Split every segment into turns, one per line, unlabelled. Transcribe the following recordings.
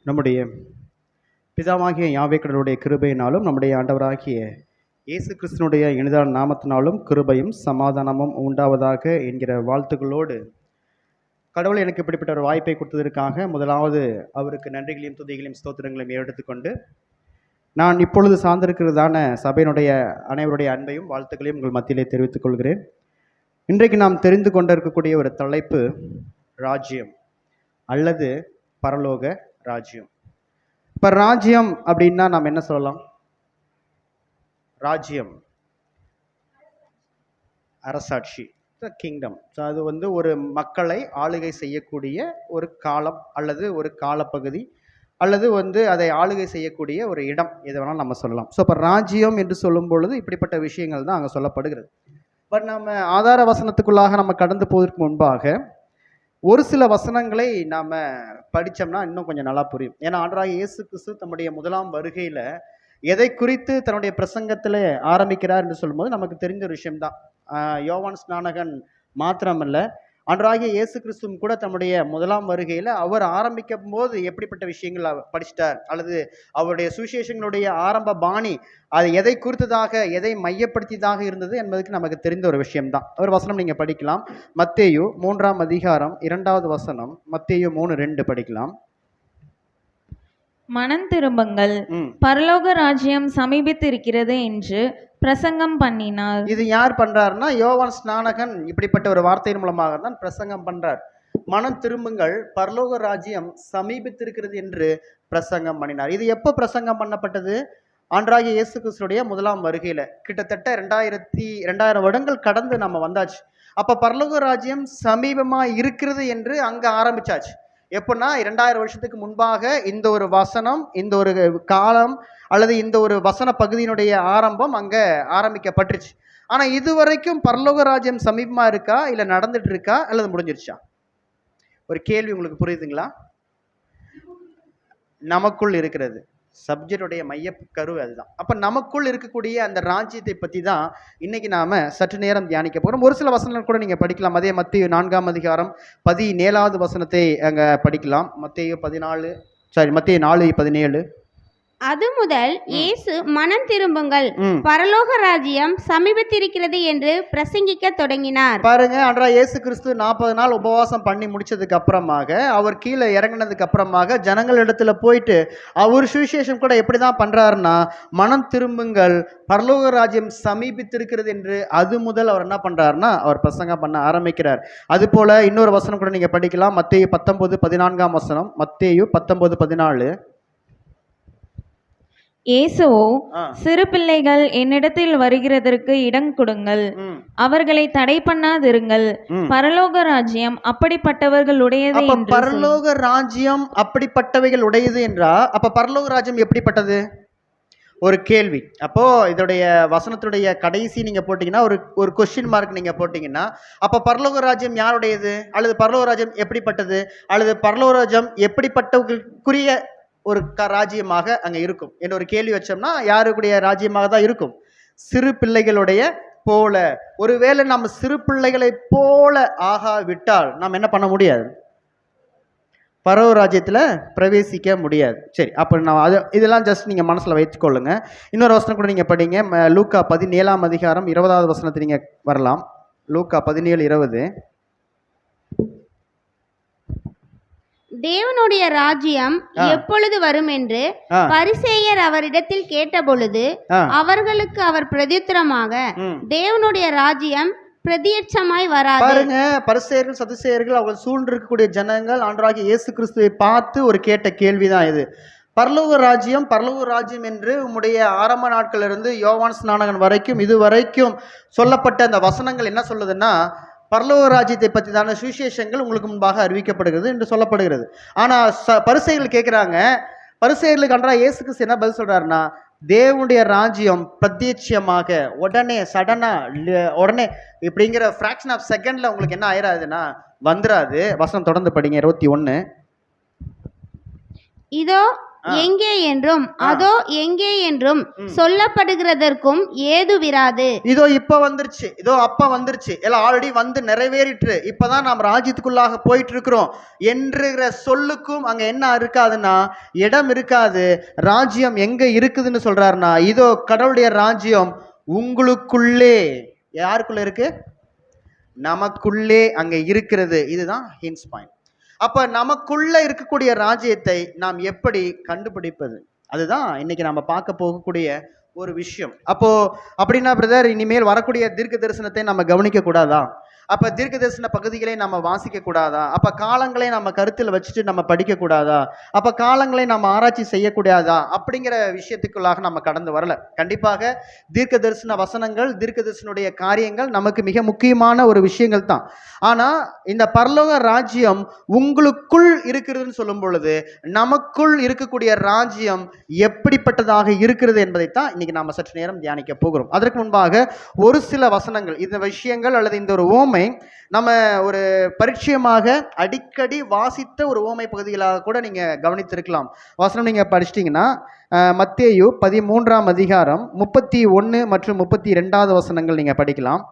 நம்முடைய பிதாவாகிய யாவே கடவுளுடைய கிருபையினாலும் நம்முடைய ஆண்டவராகிய இயேசு கிறிஸ்தனுடைய இனிதான நாமத்தினாலும் கிருபையும் சமாதானமும் உண்டாவதாக என்கிற வாழ்த்துக்களோடு கடவுள் எனக்கு இப்படிப்பட்ட ஒரு வாய்ப்பை கொடுத்ததற்காக முதலாவது அவருக்கு நன்றிகளையும் துதிகளையும் ஸ்தோத்திரங்களையும் எடுத்துக்கொண்டு நான் இப்பொழுது சார்ந்திருக்கிறதான சபையினுடைய அனைவருடைய அன்பையும் வாழ்த்துக்களையும் உங்கள் மத்தியிலே தெரிவித்துக் கொள்கிறேன். இன்றைக்கு நாம் தெரிந்து கொண்டிருக்கக்கூடிய ஒரு தலைப்பு ராஜ்யம் அல்லது பரலோக ராஜ்யம். இப்போ ராஜ்யம் அப்படின்னா நாம் என்ன சொல்லலாம்? ராஜ்யம் அரசாட்சி, கிங்டம். ஸோ அது ஒரு மக்களை ஆளுகை செய்யக்கூடிய ஒரு காலம் அல்லது ஒரு காலப்பகுதி அல்லது அதை ஆளுகை செய்யக்கூடிய ஒரு இடம், எது வேணாலும் நம்ம சொல்லலாம். ஸோ இப்போ ராஜ்யம் என்று சொல்லும் பொழுது இப்படிப்பட்ட விஷயங்கள் தான் அங்கே சொல்லப்படுகிறது. பட் நம்ம ஆதார வசனத்துக்குள்ளாக நம்ம கடந்து போவதற்கு முன்பாக ஒரு சில வசனங்களை நாம் படித்தோம்னா இன்னும் கொஞ்சம் நல்லா புரியும். ஏன்னா ஆண்டவராகிய இயேசு கிறிஸ்து தம்முடைய முதலாம் வருகையில் எதை குறித்து தன்னுடைய பிரசங்கத்தில் ஆரம்பிக்கிறார் என்று சொல்லும்போது நமக்கு தெரிஞ்ச ஒரு விஷயம்தான். யோவான் ஸ்நானகன் மாத்திரமல்ல, ஆண்டவராகிய இயேசு கிறிஸ்துவும் கூட தம்முடைய முதலாம் வருகையில் அவர் ஆரம்பிக்கும் போது எப்படிப்பட்ட விஷயங்கள் படிச்சிட்டார் அல்லது அவருடைய சுவிசேஷங்களுடைய ஆரம்ப பாணி அது எதை குறித்ததாக எதை மையப்படுத்தியதாக இருந்தது என்பதுக்கு நமக்கு தெரிந்த ஒரு விஷயம்தான். ஒரு வசனம் நீங்கள் படிக்கலாம். மத்தேயு 3ஆம் அதிகாரம் 2வது வசனம். மத்தேயு 3:2 படிக்கலாம்.
மனம் திரும்புங்கள், பரலோக ராஜ்யம் சமீபித்திருக்கிறது என்று பிரசங்கம் பண்ணினார்.
இது யார் பண்றாருன்னா யோவான் ஸ்நானகன் இப்படிப்பட்ட ஒரு வார்த்தையின் மூலமாக தான் பிரசங்கம் பண்றார். மனம் திரும்புங்கள், பரலோக ராஜ்யம் சமீபித்திருக்கிறது என்று பிரசங்கம் பண்ணினார். இது எப்போ பிரசங்கம் பண்ணப்பட்டது? ஆண்டவராகிய இயேசு கிறிஸ்துடைய முதலாம் வருகையில. கிட்டத்தட்ட 2000 வருடங்கள் கடந்து நம்ம வந்தாச்சு. அப்ப பரலோக ராஜ்யம் சமீபமா இருக்கிறது என்று அங்க ஆரம்பிச்சாச்சு. எப்படின்னா 2000 வருஷத்துக்கு முன்பாக இந்த ஒரு வசனம், இந்த ஒரு காலம் அல்லது இந்த ஒரு வசன பகுதியினுடைய ஆரம்பம் அங்க ஆரம்பிக்கப்பட்டுருச்சு. ஆனா இதுவரைக்கும் பரலோக ராஜ்யம் சமீபமா இருக்கா, இல்ல நடந்துட்டு இருக்கா, அல்லது முடிஞ்சிருச்சா? ஒரு கேள்வி உங்களுக்கு புரியுதுங்களா? நமக்குள் இருக்கிறது சப்ஜெக்டுடைய மைய கரு அதுதான். அப்ப நமக்குள் இருக்கக்கூடிய அந்த ராஜ்யத்தை பத்தி தான் இன்னைக்கு நாம சற்று நேரம் தியானிக்க போறோம். ஒரு சில வசனங்கள் கூட நீங்க படிக்கலாம். அதே மத்தேயு 4ஆம் அதிகாரம் 17வது வசனத்தை அங்க படிக்கலாம். மத்தேயு 4:17.
அது முதல் இயேசு மனம் திரும்புங்கள், பரலோக ராஜ்யம் சமீபத்திருக்கிறது என்று பிரசங்கிக்க தொடங்கினார்.
பாருங்க, ஆண்டவராகிய இயேசு கிறிஸ்து 40 நாள் உபவாசம் பண்ணி முடிச்சதுக்கு அப்புறமாக, அவர் கீழே இறங்கினதுக்கு அப்புறமாக ஜனங்கள் இடத்துல போயிட்டு அவர் சுவிசேஷம் கூட எப்படிதான் பண்றாருன்னா, மனம் திரும்புங்கள், பரலோக ராஜ்யம் சமீபித்திருக்கிறது என்று அது முதல் அவர் என்ன பண்றாருன்னா அவர் பிரசங்கம் பண்ண ஆரம்பிக்கிறார். அது போல இன்னொரு வசனம் கூட நீங்க படிக்கலாம். மத்தேயு 19:14 வசனம். மத்தேயு 19:14.
இயேசுவோ, சிறு பிள்ளைகள் என்னிடத்தில் வருகிறதற்கு இடம் கொடுங்கள், அவர்களை தடை பண்ணாதிருங்கள், பரலோக ராஜ்யம் அப்படிப்பட்டவர்கள் உடையது.
பரலோக ராஜ்யம் அப்படிப்பட்டவைகள் உடையது என்றா அப்ப பரலோக ராஜ்யம் எப்படிப்பட்டது? ஒரு கேள்வி. அப்போ இதோடைய வசனத்துடைய கடைசி நீங்க போட்டீங்கன்னா ஒரு கொஸ்டின் மார்க் நீங்க போட்டீங்கன்னா, அப்ப பரலோக ராஜ்யம் யாருடையது, அல்லது பரலோக ராஜ்யம் எப்படிப்பட்டது, அல்லது பரலோக ராஜ்யம் எப்படிப்பட்டவர்களுக்குரிய ஒரு ராஜ்யமாக அங்க இருக்கும் என்ற ஒரு கேள்வி வச்சோம்னா யாருடைய ராஜ்யமாக தான் இருக்கும்? சிறு பிள்ளைகளுடைய போல. ஒருவேளை நம்ம சிறு பிள்ளைகளை போல ஆகாவிட்டால் நாம் என்ன பண்ண முடியாது? பரலோக ராஜ்யத்துல பிரவேசிக்க முடியாது. சரி, அப்ப நான் இதெல்லாம் ஜஸ்ட் நீங்க மனசுல வைத்துக்கொள்ளுங்க. இன்னொரு வசனம் கூட நீங்க படிங்க. லூக்கா 17ஆம் அதிகாரம் 20வது வசனத்தை நீங்க வரலாம். லூக்கா 17:20.
தேவனுடைய ராஜ்யம் எப்பொழுது வரும் என்று பரிசேயர் அவரிடத்தில் கேட்டபொழுது அவர்களுக்கு அவர் பிரதியுத்தரமாக, தேவனுடைய ராஜ்யம் பிரத்யட்சமாய் வராது.
பாருங்க, பரிசேயர்கள் சதுசேயர்கள் அவர்கள் சூழ்ந்து இருக்கக்கூடிய ஜனங்கள் ஆண்டவராகிய இயேசு கிறிஸ்துவை பார்த்து ஒரு கேட்ட கேள்விதான் இது. பரலோக ராஜ்யம் என்று உம்முடைய ஆரம்ப நாட்களிலிருந்து யோவான் ஸ்நானகன் வரைக்கும் இதுவரைக்கும் சொல்லப்பட்ட அந்த வசனங்கள் என்ன சொல்லுதுன்னா, பரலோக ராஜ்யத்தை பற்றி தான சுவிசேஷங்கள் உங்களுக்கு முன்பாக அறிவிக்கப்படுகிறது என்று சொல்லப்படுகிறது. ஆனா பரிசேயர்கள் கேட்கிறாங்க. பரிசேயர்களுக்கு ஆண்டவராகிய இயேசு கிறிஸ்து என்ன பதில் சொல்றாருன்னா, தேவனுடைய ராஜ்யம் பிரத்யட்சமாக உடனே சடனா உடனே இப்படிங்கிற ஃபிராக்ஷன் ஆஃப் செகண்ட்ல உங்களுக்கு என்ன ஆயிராதுன்னா வந்துராது. வசனம் தொடர்ந்து படிங்க. 21.
இதோ எங்கே என்றும் அதோ எங்கே என்றும் சொல்லப்படுகிறதற்கும் ஏதுவிராது.
இதோ இப்ப வந்துருச்சு, இதோ அப்ப வந்துருச்சு, எல்லாம் ஆல்ரெடி வந்து நிறைவேறிட்டு, இப்பதான் நாம் ராஜ்யத்துக்குள்ளாக போயிட்டு இருக்கிறோம் என்கிற சொல்லுக்கும் அங்க என்ன இருக்காதுன்னா இடம் இருக்காது. ராஜ்யம் எங்க இருக்குதுன்னு சொல்றாருன்னா, இதோ கடவுளுடைய ராஜ்யம் உங்களுக்குள்ளே. யாருக்குள்ள இருக்கு? நமக்குள்ளே அங்க இருக்கிறது. இதுதான் ஹின்ஸ் பாயிண்ட். அப்ப நமக்குள்ள இருக்கக்கூடிய ராஜ்யத்தை நாம் எப்படி கண்டுபிடிப்பது? அதுதான் இன்னைக்கு நம்ம பார்க்க போகக்கூடிய ஒரு விஷயம். அப்போ அப்படின்னா பிரதர், இனிமேல் வரக்கூடிய தீர்க்க தரிசனத்தை நம்ம கவனிக்க கூடாதா? அப்ப தீர்க்க தரிசன பகுதிகளை நம்ம வாசிக்க கூடாதா? அப்ப காலங்களை நம்ம கருத்தில் வச்சுட்டு நம்ம படிக்க கூடாதா? அப்ப காலங்களை நம்ம ஆராய்ச்சி செய்யக்கூடாதா? அப்படிங்கிற விஷயத்துக்குள்ளாக நம்ம கடந்து வரல. கண்டிப்பாக தீர்க்க தரிசன வசனங்கள், தீர்க்க தரிசனுடைய காரியங்கள் நமக்கு மிக முக்கியமான ஒரு விஷயங்கள் தான். ஆனா இந்த பரலோக ராஜ்யம் உங்களுக்குள் இருக்கிறதுன்னு சொல்லும் பொழுது, நமக்குள் இருக்கக்கூடிய ராஜ்யம் எப்படிப்பட்டதாக இருக்கிறது என்பதைத்தான் இன்னைக்கு நாம சற்று நேரம் தியானிக்க போகிறோம். அதற்கு முன்பாக ஒரு சில வசனங்கள், இந்த விஷயங்கள் அல்லது இந்த ஒரு ஓமை நம்ம ஒரு பரிச்சயமாக அடிக்கடி வாசித்த ஒரு ஓமை பகுதிகளாக கூட நீங்க கவனித்திருக்கலாம். வசனம் நீங்க படிச்சிட்டீங்கன்னா மத்தேயு 13ஆம் அதிகாரம் 31 மற்றும் 32வது வசனங்கள் நீங்க படிக்கலாம்.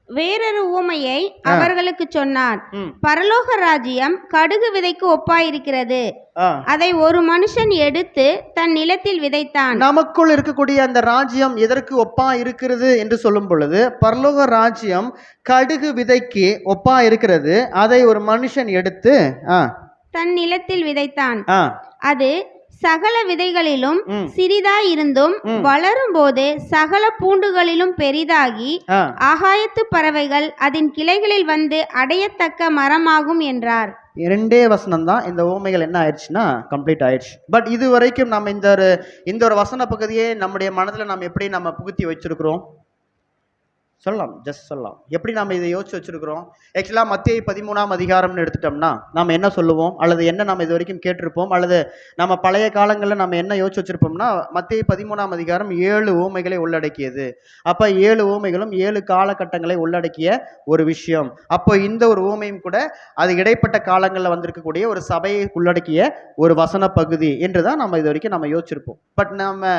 வேறொரு உவமையை அவர்களுக்கு சொன்னார். பரலோக ராஜ்யம் கடுகு விதைக்கு ஒப்பாயிருக்கிறது. அதை ஒரு மனுஷன் எடுத்து தன் நிலத்தில் விதைத்தான். நமக்குள் இருக்கக்கூடிய அந்த ராஜ்யம் எதற்கு ஒப்பா இருக்கிறது என்று சொல்லும் பொழுது, பரலோக ராஜ்யம் கடுகு விதைக்கு ஒப்பா இருக்கிறது. அதை ஒரு மனுஷன் எடுத்து தன் நிலத்தில் விதைத்தான். அது சகல விதைகளிலும் சிறிதாய் இருந்தும் வளரும் போது சகல பூண்டுகளிலும் பெரிதாகி ஆகாயத்து பறவைகள் அதன் கிளைகளில் வந்து அடையத்தக்க மரமாகும் என்றார்.
2 வசனம் தான் இந்த ஓமைகள் என்ன ஆயிடுச்சுன்னா கம்ப்ளீட் ஆயிடுச்சு. பட் இது வரைக்கும் நம்ம இந்த ஒரு வசன பகுதியே நம்முடைய மனதில் நம்ம எப்படி நம்ம புகுத்தி வச்சிருக்கிறோம் சொல்லலாம், ஜஸ்ட் சொல்லலாம். எப்படி நம்ம இதை யோசிச்சு வச்சிருக்கிறோம்? ஆக்சுவலாக மத்தேயு 13ஆம் அதிகாரம்னு எடுத்துட்டோம்னா நம்ம என்ன சொல்லுவோம், அல்லது என்ன நம்ம இது வரைக்கும் கேட்டிருப்போம், அல்லது நம்ம பழைய காலங்களில் நம்ம என்ன யோசிச்சு வச்சிருப்போம்னா, மத்தேயு 13ஆம் அதிகாரம் 7 ஓமைகளை உள்ளடக்கியது. அப்போ 7 ஓமைகளும் 7 காலகட்டங்களை உள்ளடக்கிய ஒரு விஷயம். அப்போ இந்த ஒரு ஓமையும் கூட அது இடைப்பட்ட காலங்களில் வந்திருக்கக்கூடிய ஒரு சபையை உள்ளடக்கிய ஒரு வசன பகுதி என்று தான் நம்ம இது வரைக்கும் நம்ம யோசிச்சிருப்போம். பட் நம்ம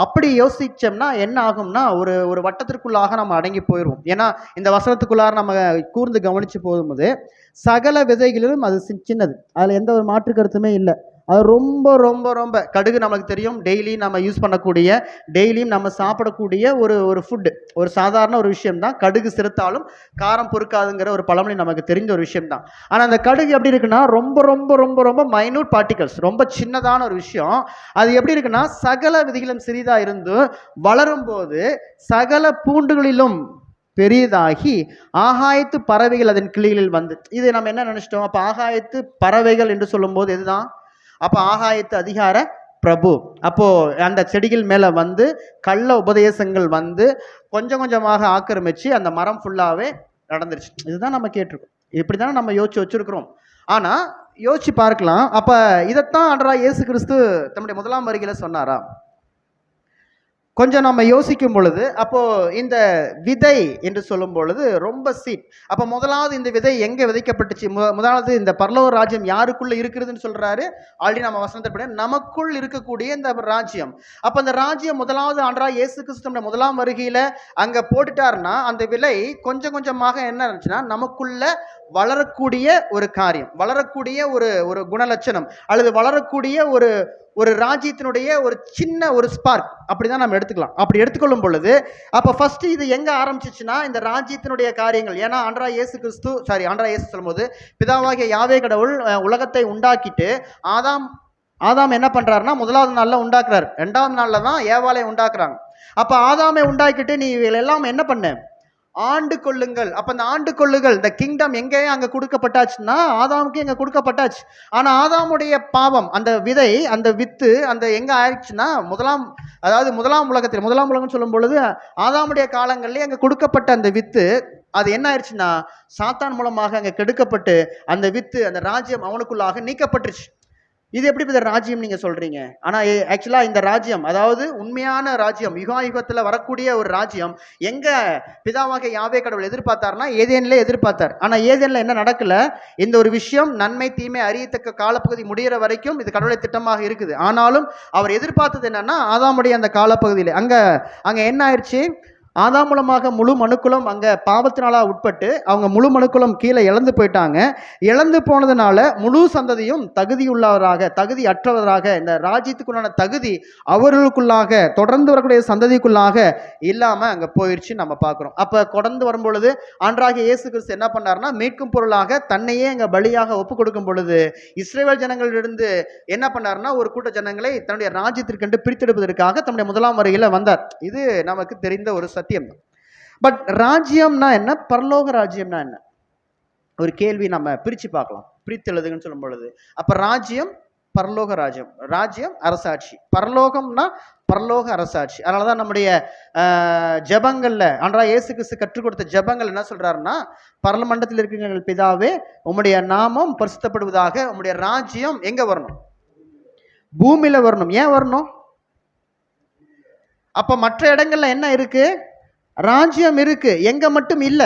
அப்படி யோசிச்சோம்னா என்ன ஆகும்னா, ஒரு வட்டத்திற்குள்ளாக நம்ம அடங்கி போயிடுவோம். ஏன்னா இந்த வசனத்துக்குள்ளார நம்ம கூர்ந்து கவனிச்சு போகும்போது சகல விதைகளிலும் அது சின்னது, அதுல எந்த ஒரு மாற்று கருத்துமே இல்லை. அது ரொம்ப ரொம்ப ரொம்ப கடுகு நமக்கு தெரியும், டெய்லி நம்ம யூஸ் பண்ணக்கூடிய, டெய்லியும் நம்ம சாப்பிடக்கூடிய ஒரு ஃபுட்டு, ஒரு சாதாரண ஒரு விஷயம் தான். கடுகு சிறுத்தாலும் காரம் பொறுக்காதுங்கிற ஒரு பழமொழி நமக்கு தெரிஞ்ச ஒரு விஷயம் தான். ஆனால் அந்த கடுகு எப்படி இருக்குன்னா ரொம்ப ரொம்ப ரொம்ப ரொம்ப மைனூட் பார்ட்டிகல்ஸ், ரொம்ப சின்னதான ஒரு விஷயம். அது எப்படி இருக்குன்னா சகல விதிகளும் சிறிதாக இருந்து வளரும் போது சகல பூண்டுகளிலும் பெரிதாகி ஆகாயத்து பறவைகள் அதன் கிளைகளில் வந்து. இது நம்ம என்ன நினைச்சிட்டோம்? அப்போ ஆகாயத்து பறவைகள் என்று சொல்லும் போது எதுதான்? அப்போ ஆகாயத்து அதிகார பிரபு. அப்போ அந்த செடிகள் மேல வந்து கள்ள உபதேசங்கள் வந்து கொஞ்சம் கொஞ்சமாக ஆக்கிரமிச்சு அந்த மரம் ஃபுல்லாவே நடந்துருச்சு. இதுதான் நம்ம கேட்டிருக்கோம், இப்படிதானே நம்ம யோசிச்சு வச்சிருக்கிறோம். ஆனா யோசிச்சு பார்க்கலாம், அப்ப இதைத்தான் ஆண்டவராகிய இயேசு கிறிஸ்து தம்முடைய முதலாம் வருகையில சொன்னாரா? கொஞ்சம் நம்ம யோசிக்கும் பொழுது, அப்போ இந்த விதை என்று சொல்லும் பொழுது ரொம்ப சீட். அப்போ முதலாவது இந்த விதை எங்க விதைக்கப்பட்டுச்சு? முதலாவது இந்த பரலோக ராஜ்யம் யாருக்குள்ள இருக்கிறதுன்னு சொல்றாரு. ஆல்ரெடி நம்ம வசனத்தை நமக்குள் இருக்கக்கூடிய இந்த ராஜ்யம். அப்ப அந்த ராஜ்யம் முதலாவது ஆண்டவராகிய இயேசு கிறிஸ்து முதலாம் வருகையில அங்க போட்டுட்டாருன்னா, அந்த விலை கொஞ்சம் கொஞ்சமாக என்ன இருந்துச்சுன்னா நமக்குள்ள வளரக்கூடிய ஒரு காரியம், வளரக்கூடிய ஒரு குணலட்சணம், அல்லது வளரக்கூடிய ஒரு ராஜ்யத்தினுடைய ஒரு சின்ன ஒரு ஸ்பார்க், அப்படிதான் நம்ம எடுத்துக்கலாம். அப்படி எடுத்துக்கொள்ளும் பொழுது அப்ப ஃபர்ஸ்ட் இது எங்க ஆரம்பிச்சிச்சுன்னா இந்த ராஜ்யத்தினுடைய காரியங்கள். ஏன்னா ஆண்டவராகிய இயேசு சொல்லும்போது, பிதாவாகிய யாவே கடவுள் உலகத்தை உண்டாக்கிட்டு ஆதாம் என்ன பண்றாருன்னா முதலாவது நாள்ல உண்டாக்குறாரு, 2வது நாள்ல தான் ஏவாளை உண்டாக்குறாங்க. அப்ப ஆதாமை உண்டாக்கிட்டு நீ எல்லாம் என்ன பண்ண, ஆண்டு கொள்ளுங்கள். அப்ப அந்த ஆண்டு கொள்ளுகள், இந்த கிங்டம் எங்கே அங்க கொடுக்கப்பட்டாச்சுன்னா ஆதாமுக்கு எங்க கொடுக்கப்பட்டாச்சு. ஆனா ஆதாமுடைய பாவம், அந்த விதை, அந்த வித்து, அந்த எங்க ஆயிடுச்சுன்னா முதலாம் உலகம் சொல்லும் பொழுது ஆதாமுடைய காலங்களிலே அங்க கொடுக்கப்பட்ட அந்த வித்து அது என்ன ஆயிடுச்சுன்னா சாத்தான் மூலமாக அங்க கெடுக்கப்பட்டு அந்த வித்து, அந்த ராஜ்யம் அவனுக்குள்ளாக நீக்கப்பட்டுருச்சு. இது எப்படி இந்த ராஜ்யம் நீங்க சொல்றீங்க? ஆனா ஆக்சுவலா இந்த ராஜ்யம், அதாவது உண்மையான ராஜ்யம், யுகாயுகத்துல வரக்கூடிய ஒரு ராஜ்யம் எங்க பிதாவாக யாவே கடவுள் எதிர்பார்த்தாருன்னா ஏதேன்ல எதிர்பார்த்தார். ஆனா ஏதேன்ல என்ன நடக்கல? இந்த ஒரு விஷயம் நன்மை தீமை அறியத்தக்க காலப்பகுதி முடிகிற வரைக்கும் இது கடவுளை திட்டமாக இருக்குது. ஆனாலும் அவர் எதிர்பார்த்தது என்னன்னா ஆதாமுடைய அந்த காலப்பகுதியில் அங்க என்ன ஆயிடுச்சு? ஆதாம் மூலமாக முழு மனுக்குலம் அங்கே பாவத்தினால உட்பட்டு அவங்க முழு மனுக்குலம் கீழே இழந்து போயிட்டாங்க. இழந்து போனதுனால முழு சந்ததியும் தகுதியுள்ளவராக தகுதி அற்றவராக இந்த ராஜ்யத்துக்குள்ளான தகுதி அவர்களுக்குள்ளாக தொடர்ந்து வரக்கூடிய சந்ததிக்குள்ளாக இல்லாமல் அங்கே போயிடுச்சு நம்ம பார்க்குறோம். அப்போ தொடர்ந்து வரும் பொழுது ஆண்டவராகிய இயேசு கிறிஸ்து என்ன பண்ணார்னா மீட்கும் பொருளாக தன்னையே அங்கே பலியாக ஒப்பு கொடுக்கும் பொழுது இஸ்ரவேல் ஜனங்களிலிருந்து என்ன பண்ணார்னா ஒரு கூட்ட ஜனங்களை தன்னுடைய ராஜ்யத்திற்கென்று பிரித்தெடுப்பதற்காக தன்னுடைய முதலாம் வருகையில் வந்தார். இது நமக்கு தெரிந்த ஒரு சத்தியம். பட் ராஜ்யம்னா என்ன, பரலோக ராஜ்யம்னா என்ன? ஒரு கேள்வி நம்ம பிரிச்சு பார்க்கலாம். பிரித்தெழுதுன்னு சொல்லும் பொழுது அப்ப ராஜ்யம் பரலோக ராஜ்யம், ராஜ்யம் அரசாட்சி, பரலோகம்னா பரலோக அரசாட்சி. அதனாலதான் நம்முடைய ஜெபங்கள்ல ஆண்டவராகிய இயேசு கிறிஸ்து கற்றுக் கொடுத்த ஜெபங்கள் என்ன சொல்றாருன்னா, பரலமண்டலத்தில் இருக்கிற பிதாவே உம்முடைய நாமம் பரிசுத்தப்படுவதாக, உம்முடைய ராஜ்யம் எங்க வரணும்? பூமியில வரணும். ஏன் வரணும்? அப்ப மற்ற இடங்கள்ல என்ன இருக்கு? ராஜ்யம் இருக்கு, எங்க மட்டும் இல்ல.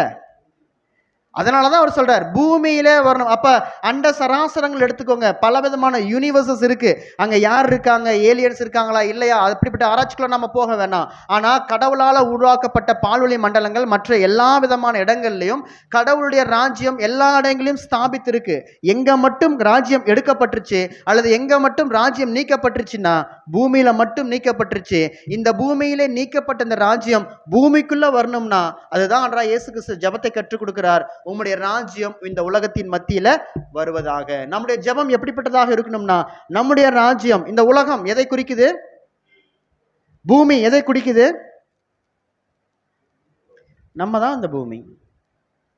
அதனாலதான் அவர் சொல்றார் பூமியிலே வரணும். அப்ப அண்ட சராசரங்கள் எடுத்துக்கோங்க, பல விதமான யூனிவர்சஸ் இருக்கு. அங்க யார் இருக்காங்க, ஏலியன்ஸ் இருக்காங்களா இல்லையா, அப்படிப்பட்ட ஆராய்ச்சிக்குள்ள நம்ம போக வேணாம். ஆனா கடவுளால உருவாக்கப்பட்ட பால்வெளி மண்டலங்கள் மற்ற எல்லா விதமான இடங்கள்லயும் கடவுளுடைய ராஜ்யம் எல்லா இடங்களையும் ஸ்தாபித்து இருக்கு. எங்க மட்டும் ராஜ்யம் எடுக்கப்பட்டுருச்சு அல்லது எங்க மட்டும் ராஜ்யம் நீக்கப்பட்டுருச்சுன்னா பூமியில மட்டும் நீக்கப்பட்டுருச்சு. இந்த பூமியிலே நீக்கப்பட்ட இந்த ராஜ்யம் பூமிக்குள்ள வரணும்னா அதுதான் ஆண்டவராகிய இயேசு கிறிஸ்து ஜெபத்தை கற்றுக் கொடுக்கிறார். உம்முடைய ராஜ்யம் இந்த உலகத்தின் மத்தியில வருவதாக. நம்முடைய ஜெபம் எப்படிப்பட்டதாக இருக்கணும்னா, நம்முடைய ராஜ்யம், இந்த உலகம் எதை குறிக்குது? பூமி எதை குறிக்குது? நம்ம தான் இந்த பூமி,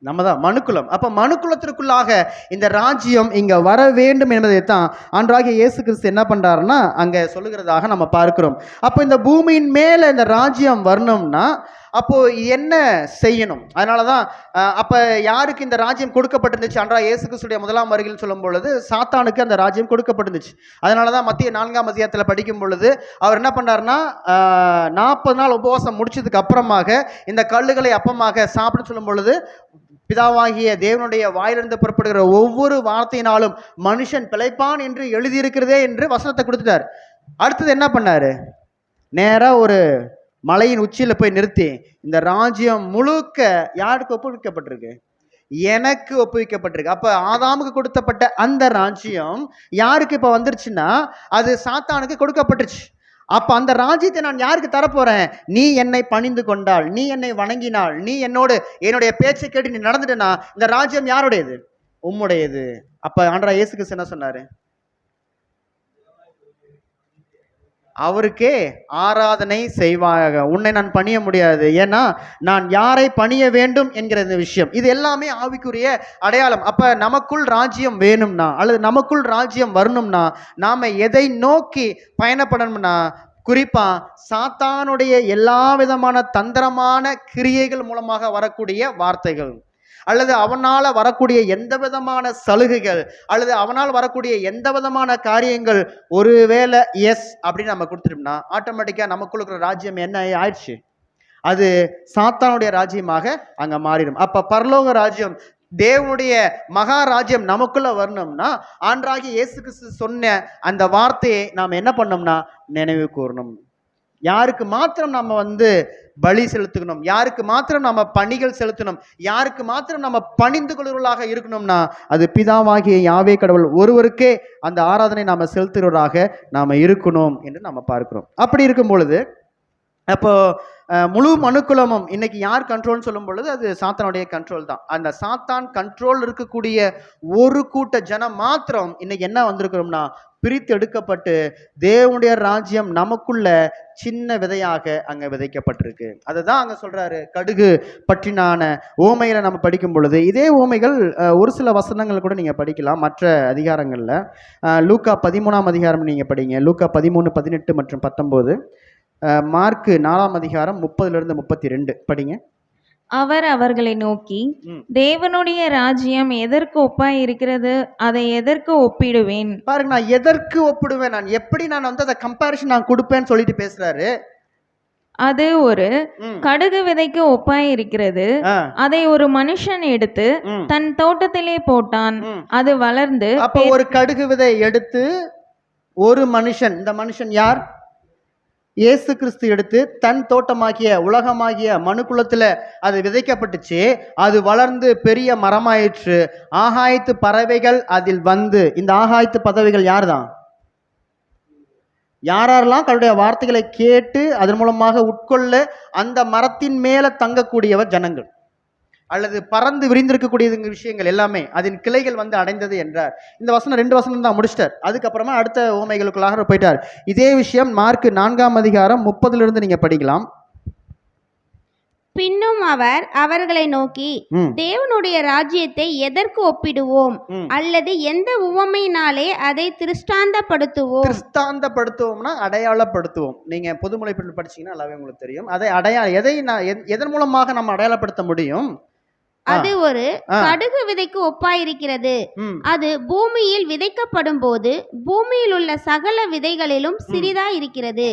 நம்ம தான் மனுக்குலம். அப்ப மனுக்குலத்திற்குள்ளாக இந்த ராஜ்யம் இங்க வர வேண்டும் என்பதைத்தான் ஆண்டவராகிய இயேசு கிறிஸ்து என்ன பண்றாருன்னா அங்க சொல்லுகிறதாக நம்ம பார்க்கிறோம். அப்போ இந்த பூமியின் மேல இந்த ராஜ்யம் வரணும்னா அப்போ என்ன செய்யணும்? அதனாலதான் அப்ப யாருக்கு இந்த ராஜ்யம் கொடுக்கப்பட்டிருந்துச்சு? ஆண்டவராகிய இயேசு கிறிஸ்துடைய முதலாம் வருகையில் சொல்லும் பொழுது சாத்தானுக்கு அந்த ராஜ்யம் கொடுக்கப்பட்டிருந்துச்சு. அதனாலதான் மத்திய 4ஆம் அதிகாரத்தில் படிக்கும் பொழுது அவர் என்ன பண்ணாருன்னா 40 நாள் உபவாசம் முடிச்சதுக்கு அப்புறமாக இந்த கல்லுகளை அப்பமாக சாப்பிட சொல்லும் பொழுது பிதாவாகிய தேவனுடைய வாயிலிருந்து புறப்படுகிற ஒவ்வொரு வார்த்தையினாலும் மனுஷன் பிழைப்பான் என்று எழுதியிருக்கிறதே என்று வசனத்தை கொடுத்துட்டார். அடுத்தது என்ன பண்ணாரு? நேரா ஒரு மலையின் உச்சியில போய் நிறுத்தி இந்த ராஜ்யம் முழுக்க யாருக்கு ஒப்புவிக்கப்பட்டிருக்கு? எனக்கு ஒப்புவிக்கப்பட்டிருக்கு. அப்ப ஆதாமுக்கு கொடுத்தப்பட்ட அந்த ராஜ்யம் யாருக்கு இப்ப வந்துருச்சுன்னா அது சாத்தானுக்கு கொடுக்கப்பட்டுச்சு. அப்ப அந்த ராஜ்யத்தை நான் யாருக்கு தரப்போறேன்? நீ என்னை பணிந்து கொண்டால், நீ என்னை வணங்கினால், நீ என்னுடைய பேச்சை கேட்டு நீ நடந்துட்டனா இந்த ராஜ்யம் யாருடையது? உம்முடையது. அப்ப ஆண்டவராகிய இயேசு கிறிஸ்து என்ன சொன்னாரு? அவருக்கே ஆராதனை செய்வாயாக. உன்னை நான் பணிய முடியாது, ஏன்னா நான் யாரை பணிய வேண்டும் என்கிற இந்த விஷயம், இது எல்லாமே ஆவிக்குரிய அடையாளம். அப்ப நமக்குள் ராஜ்யம் வேணும்னா அல்லது நமக்குள் ராஜ்யம் வரணும்னா நாம எதை நோக்கி பயணப்படணும்னா குறிப்பா சாத்தானுடைய எல்லா விதமான தந்திரமான கிரியைகள் மூலமாக வரக்கூடிய வார்த்தைகள் அல்லது அவனால் வரக்கூடிய எந்த விதமான சலுகைகள் அல்லது அவனால் வரக்கூடிய எந்த விதமான காரியங்கள் ஒருவேளை எஸ் அப்படின்னு நம்ம கொடுத்துட்டோம்னா ஆட்டோமேட்டிக்காக நமக்குள்ள இருக்கிற ராஜ்யம் என்ன ஆயிடுச்சு? அது சாத்தானுடைய ராஜ்யமாக அங்கே மாறிடும். அப்போ பரலோக ராஜ்யம் தேவனுடைய மகாராஜ்யம் நமக்குள்ள வரணும்னா ஆண்டவராகிய இயேசு கிறிஸ்து சொன்ன அந்த வார்த்தையை நாம் என்ன பண்ணோம்னா நினைவு கூறணும். யாருக்கு மாத்திரம் நம்ம பலி செலுத்தணும், யாருக்கு மாத்திரம் நம்ம பணிகள் செலுத்தணும், யாருக்கு மாத்திரம் நம்ம பணிந்து கொள்வர்களாக இருக்கணும்னா அது பிதாவாகிய யாவே கடவுள் ஒருவருக்கே அந்த ஆராதனை நாம செலுத்துகிறவராக நாம இருக்கணும் என்று நம்ம பார்க்கிறோம். அப்படி இருக்கும் பொழுது அப்போ முழு மனுக்குலமும் இன்னைக்கு யார் கண்ட்ரோல்னு சொல்லும் பொழுது அது சாத்தானுடைய கண்ட்ரோல் தான். அந்த சாத்தான் கண்ட்ரோல் இருக்கக்கூடிய ஒரு கூட்ட ஜனம் மாத்திரம் இன்னைக்கு என்ன வந்திருக்கிறோம்னா பிரித்து எடுக்கப்பட்டு தேவனுடைய ராஜ்யம் நமக்குள்ள சின்ன விதையாக அங்க விதைக்கப்பட்டிருக்கு. அதுதான் அங்க சொல்றாரு. கடுகு பற்றினான ஓமையில நம்ம படிக்கும் பொழுது இதே ஓமைகள் ஒரு சில வசனங்கள் கூட நீங்க படிக்கலாம் மற்ற அதிகாரங்கள்ல. லூக்கா 13ஆம் அதிகாரம் நீங்க படிங்க. லூக்கா 13, 18 மற்றும் 19. மார்க்கு 4ஆம் அதிகாரம் 30 to 32 படிங்க.
அவர் அவர்களை நோக்கி, தேவனுடைய ராஜ்யம் எதற்கு ஒப்பாய் இருக்கிறது? அதை எதற்கு ஒப்பிடுவேன்?
பாருங்க, நான் எதற்கு ஒப்பிடுவேன், நான் எப்படி நான் வந்து அதை கம்பேரிஷன் நான் கொடுப்பேன்னு சொல்லிட்டு பேசுறாரு.
அது ஒரு கடுகு விதைக்கு ஒப்பாய் இருக்கிறது. அதை ஒரு மனுஷன் எடுத்து தன் தோட்டத்திலே போட்டான். அது வளர்ந்து.
அப்ப ஒரு கடுகு விதை எடுத்து ஒரு மனுஷன், இந்த மனுஷன் யார்? இயேசு கிறிஸ்து எடுத்து தன் தோட்டமாகிய உலகமாகிய மனுக்குலத்துல அது விதைக்கப்பட்டுச்சு. அது வளர்ந்து பெரிய மரமாயிற்று. ஆகாயத்து பறவைகள் அதில் வந்து, இந்த ஆகாயத்து பறவைகள் யார் தான்? யாரெல்லாம் தன்னுடைய வார்த்தைகளை கேட்டு அதன் மூலமாக உட்கொள்ள அந்த மரத்தின் மேல தங்கக்கூடியவர் ஜனங்கள், அல்லது பறந்து விரிந்திருக்கக்கூடிய விஷயங்கள் எல்லாமே அதன் கிளைகள் வந்து அடைந்தது என்றார். இந்த வசனம் 2 வசனம் தான் முடிச்சிட்டார். அதுக்கப்புறமா அடுத்த உவமைகளுக்குள்ளாக போயிட்டார். இதே விஷயம் மார்க் 4ஆம் அதிகாரம் 30 நீங்க படிக்கலாம்.
பின்னும் அவர் அவர்களை நோக்கி, தேவனுடைய ராஜ்யத்தை எதற்கு ஒப்பிடுவோம்? அல்லது எந்த உவமையினாலே அதை திருஷ்டாந்தப்படுத்துவோம்?
திருஷ்டாந்தப்படுத்துவோம்னா அடையாளப்படுத்துவோம். நீங்க பொதுமொழிபெயர்ப்பு படிச்சீங்கன்னா நல்லாவே உங்களுக்கு தெரியும். அதை எதன் மூலமாக நம்ம அடையாளப்படுத்த முடியும்?
அது ஒரு கடுகு விதைக்கு ஒப்பாயிருக்கிறது. அது பூமியில் விதைக்கப்படும் போது பூமியில் உள்ள சகல விதைகளிலும் சிறிதா இருக்கிறது.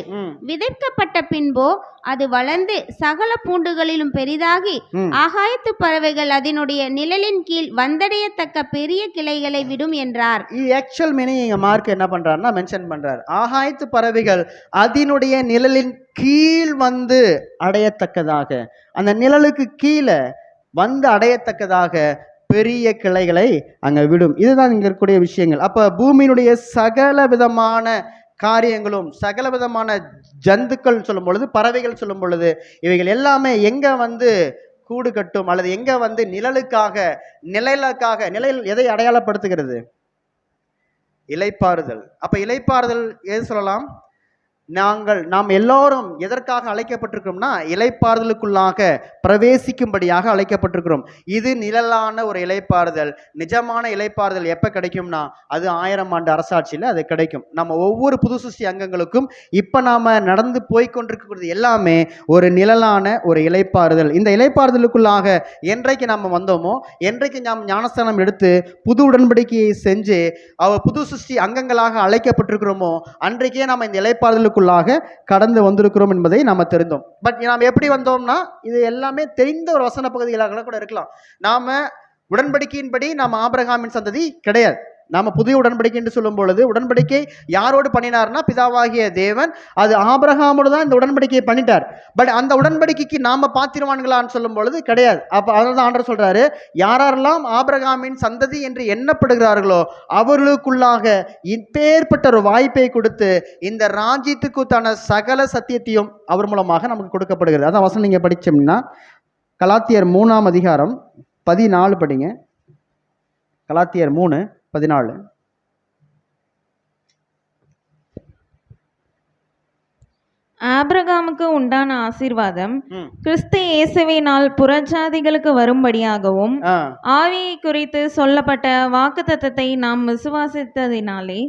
விதைக்கப்பட்ட பின்போ அது வளர்ந்து சகல பூண்டுகளிலும் பெரிதாகி ஆகாயத்து பறவைகள் அதனுடைய நிழலின் கீழ் வந்தடையத்தக்க பெரிய கிளைகளை விடும் என்றார்.
ஆக்சுவல் மீனிங் மார்க் என்ன பண்றாருன்னா மென்ஷன் பண்றார். ஆகாயத்து பறவைகள் அதனுடைய நிழலின் கீழ் வந்து அடையத்தக்கதாக, அந்த நிழலுக்கு கீழே வந்து அடையத்தக்கதாக பெரிய கிளைகளை அங்க விடும். இதுதான் இங்க இருக்கக்கூடிய விஷயங்கள். அப்ப பூமியினுடைய சகல விதமான காரியங்களும், சகல விதமான ஜந்துக்கள் சொல்லும் பொழுது, பறவைகள் சொல்லும் பொழுது, இவைகள் எல்லாமே எங்க வந்து கூடு கட்டும், அல்லது எங்க வந்து நிழலுக்காக, நிழல் எதை அடையாளப்படுத்துகிறது? இளைப்பாறுதல். அப்ப இளைப்பாறுதல் எது சொல்லலாம்? நாம் எல்லோரும் எதற்காக அழைக்கப்பட்டிருக்கிறோம்னா இளைப்பாறுதலுக்குள்ளாக பிரவேசிக்கும்படியாக அழைக்கப்பட்டிருக்கிறோம். இது நிழலான ஒரு இளைப்பாறுதல். நிஜமான இளைப்பாறுதல் எப்ப கிடைக்கும்னா அது 1000 ஆண்டு அரசாட்சியில் அது கிடைக்கும். நம்ம ஒவ்வொரு புது சிருஷ்டி அங்கங்களுக்கும் இப்ப நாம நடந்து போய்கொண்டிருக்கிறது எல்லாமே ஒரு நிழலான ஒரு இளைப்பாறுதல். இந்த இளைப்பாறுதலுக்குள்ளாக என்றைக்கு நாம் வந்தோமோ, என்றைக்கு நாம் ஞானஸ்தானம் எடுத்து புது உடன்படிக்கையை செஞ்சு புது சிருஷ்டி அங்கங்களாக அழைக்கப்பட்டிருக்கிறோமோ, அன்றைக்கே நாம் இந்த இளைப்பாறுதலுக்குள்ளாக கடந்து வந்திருக்கிறோம் என்பதை நாம தெரிந்தோம். பட் நாம் எப்படி வந்தோம்னா இது எல்லாமே தெரிந்த ஒரு வசன பகுதிகளாக கூட இருக்கலாம். நாம உடன்படிக்கையின்படி நாம் ஆபிரகாமின் சந்ததி கிடையாது. நாம புதிய உடன்படிக்கை என்று சொல்லும் பொழுது, உடன்படிக்கை யாரோடு பண்ணினார்னா பிதாவாகிய தேவன். அது ஆபிரகாமோடு தான் இந்த உடன்படிக்கையை பண்ணிட்டார். பட் அந்த உடன்படிக்கைக்கு நாம பாத்திரவான்களான்னு சொல்லும் பொழுது கிடையாது. அப்ப அதனால தான் ஆண்டவர் சொல்றாரு, யாரெல்லாம் ஆபிரகாமின் சந்ததி என்று எண்ணப்படுகிறார்களோ அவர்களுக்குள்ளாக இப்பேற்பட்ட ஒரு வாய்ப்பை கொடுத்து இந்த ராஜ்யத்துக்குத்தான சகல சத்தியத்தையும் அவர் மூலமாக நமக்கு கொடுக்கப்படுகிறது. அதான் வசனம் நீங்க படிச்சோம்னா கலாத்தியர் 3ஆம் அதிகாரம் 14 படிங்க. கலாத்தியர் 3:14.
ஆபிரகாமுக்கு உண்டான ஆசீர்வாதம் கிறிஸ்து இயேசுவினால் புறஜாதிகளுக்கு வரும்படியாகவும், ஆவியை குறித்து சொல்லப்பட்ட வாக்குத்தத்தத்தை நாம் விசுவாசித்ததினாலே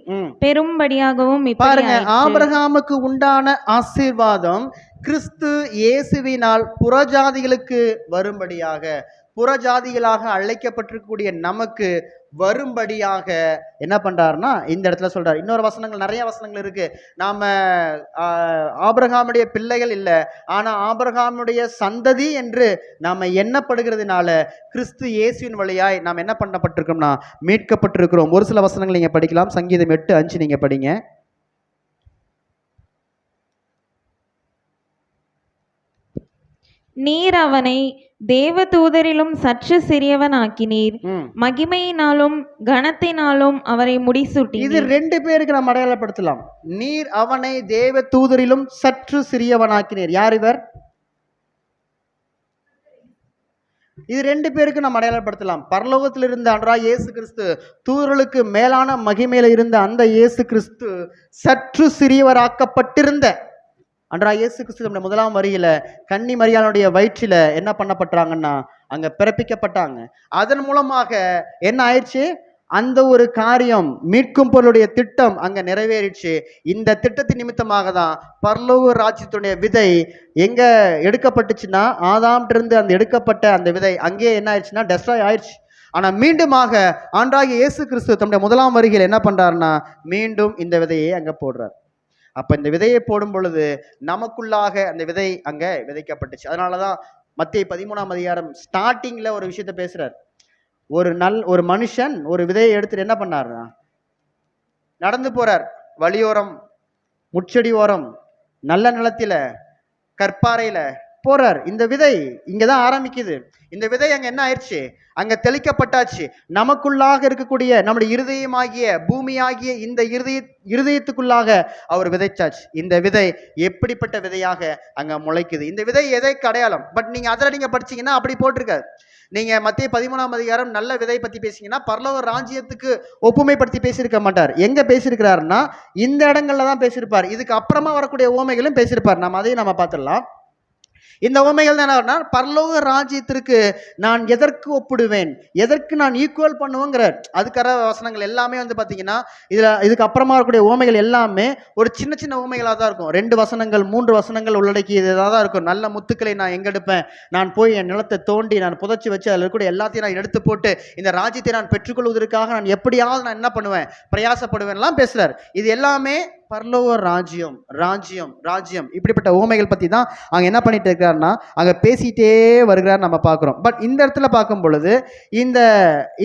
பெரும்படியாகவும்.
பாருங்க, ஆபிரகாமுக்கு உண்டான ஆசீர்வாதம் கிறிஸ்து இயேசுவினால் புறஜாதிகளுக்கு வரும்படியாக, புறஜாதிகளாக அழைக்கப்பட்டிருக்கக்கூடிய நமக்கு வரும்படியாக என்ன பண்றாருன்னா இந்த இடத்துல சொல்றாரு. இன்னொரு வசனங்கள், நிறைய வசனங்கள் இருக்கு. நாம ஆபிரகாமுடைய பிள்ளைகள் இல்லை, ஆனா ஆபிரகாமுடைய சந்ததி என்று நாம எண்ணப்படுகிறதுனால கிறிஸ்து இயேசுவின் வழியாய் நாம் என்ன பண்ணப்பட்டிருக்கோம்னா மீட்கப்பட்டிருக்கிறோம். ஒரு சில வசனங்கள் நீங்க படிக்கலாம். சங்கீதம் 8:5 நீங்க படிங்க.
நீர் அவனை தேவதூதரிலும் சற்று சிறியவன் ஆக்கினீர், மகிமையினாலும் கனத்தினாலும் அவரை முடிசூட்டி.
இது 2 பேருக்கு நாம் அடையாளப்படுத்தலாம். நீர் அவனை தேவதூதரிலும் சற்று சிறியவனாக்கினீர். யார் இவர்? இது 2 பேருக்கு நாம் அடையாளப்படுத்தலாம். பரலோகத்தில் இருந்த ஆண்டவராகிய இயேசு கிறிஸ்து, தூதர்களுக்கு மேலான மகிமையில இருந்த அந்த இயேசு கிறிஸ்து சற்று சிறியவராக்கப்பட்டிருந்த ஆண்டவராகிய இயேசு கிறிஸ்து நம்முடைய 1ஆம் வரியில கன்னி மரியாளுடைய வயிற்றில என்ன பண்ணப்பட்டாங்கன்னா அங்க பிறப்பிக்கப்பட்டாங்க. அதன் மூலமாக என்ன ஆயிடுச்சு? அந்த ஒரு காரியம், மீட்கும் பொருளுடைய திட்டம் அங்க நிறைவேறிச்சு. இந்த திட்டத்தின் நிமித்தமாக தான் பரலோக ராஜ்யத்துடைய விதை எங்க எடுக்கப்பட்டுச்சுன்னா, ஆதாம்கிட்ட இருந்து அந்த எடுக்கப்பட்ட அந்த விதை அங்கேயே என்ன ஆயிடுச்சுன்னா டெஸ்ட்ராய் ஆயிடுச்சு. ஆனா மீண்டுமாக ஆண்டவராகிய இயேசு கிறிஸ்து தம்முடைய முதலாம் வருகையில் என்ன பண்றாருன்னா, மீண்டும் இந்த விதையை அங்க போடுறார். அப்ப இந்த விதையை போடும் பொழுது நமக்குள்ளாக அந்த விதை அங்க விதைக்கப்பட்டுச்சு. அதனாலதான் மத்தேயு 13ஆம் அதிகாரம் ஸ்டார்டிங்ல ஒரு விஷயத்த பேசுறார். ஒரு மனுஷன் ஒரு விதையை எடுத்துட்டு என்ன பண்ணாருன்னா, நடந்து போறார், வழியோரம், முச்செடி ஓரம், நல்ல நிலத்தில, கற்பாறையில போறார். இந்த விதை இங்கதான் ஆரம்பிக்குது. இந்த விதை அங்க என்ன ஆயிடுச்சு, அங்க தெளிக்கப்பட்டாச்சு. நமக்குள்ளாக இருக்கக்கூடிய நம்முடைய இருதயமாகிய பூமியாகிய இந்த இருதயத்துக்குள்ளாக அவர் விதைச்சாச்சு. இந்த விதை எப்படிப்பட்ட விதையாக அங்க முளைக்குது. இந்த விதை எதைக்கு அடையாளம்? பட் நீங்க அதில் நீங்க படிச்சீங்கன்னா அப்படி போட்டிருக்காரு. நீங்க மத்தேயு 13ஆம் அதிகாரம் நல்ல விதை பத்தி பேசிங்கன்னா பரலோக ராஜ்யத்துக்கு ஒப்புமைப்படுத்தி பேசியிருக்க மாட்டார். எங்க பேசியிருக்கிறாருன்னா இந்த இடங்கள்ல தான் பேசியிருப்பார். இதுக்கு அப்புறமா வரக்கூடிய உவமைகளும் பேசியிருப்பார். நம்ம அதையும் நம்ம பார்த்துடலாம். இந்த உவமைகள் என்ன, பரலோக ராஜ்யத்திற்கு நான் எதற்கு ஒப்பிடுவேன், எதற்கு நான் ஈக்குவல் பண்ணுவேங்கிறார். அதுக்கான வசனங்கள் எல்லாமே வந்து பார்த்தீங்கன்னா இதுக்கு அப்புறமா இருக்கக்கூடிய உவமைகள் எல்லாமே ஒரு சின்ன சின்ன உவமைகளாக தான் இருக்கும். 2 வசனங்கள் 3 வசனங்கள் உள்ளடக்கியதாக தான் இருக்கும். நல்ல முத்துக்களை நான் எங்க எடுப்பேன், நான் போய் என் நிலத்தை தோண்டி நான் புதைச்சி வச்சு அதில் இருக்கக்கூடிய எல்லாத்தையும் நான் எடுத்து போட்டு இந்த ராஜ்யத்தை நான் பெற்றுக்கொள்வதற்காக நான் எப்படியாவது நான் என்ன பண்ணுவேன், பிரயாசப்படுவேன்லாம் பேசுறார். இது எல்லாமே பரலோக ராஜ்யம் ராஜ்யம் ராஜ்யம் இப்படிப்பட்ட உவமைகள் பத்தி தான் அங்க என்ன பண்ணிட்டு இருக்காருன்னா அங்க பேசிட்டே வருகிறார் நம்ம பார்க்கிறோம். பட் இந்த இடத்துல பார்க்கும் பொழுது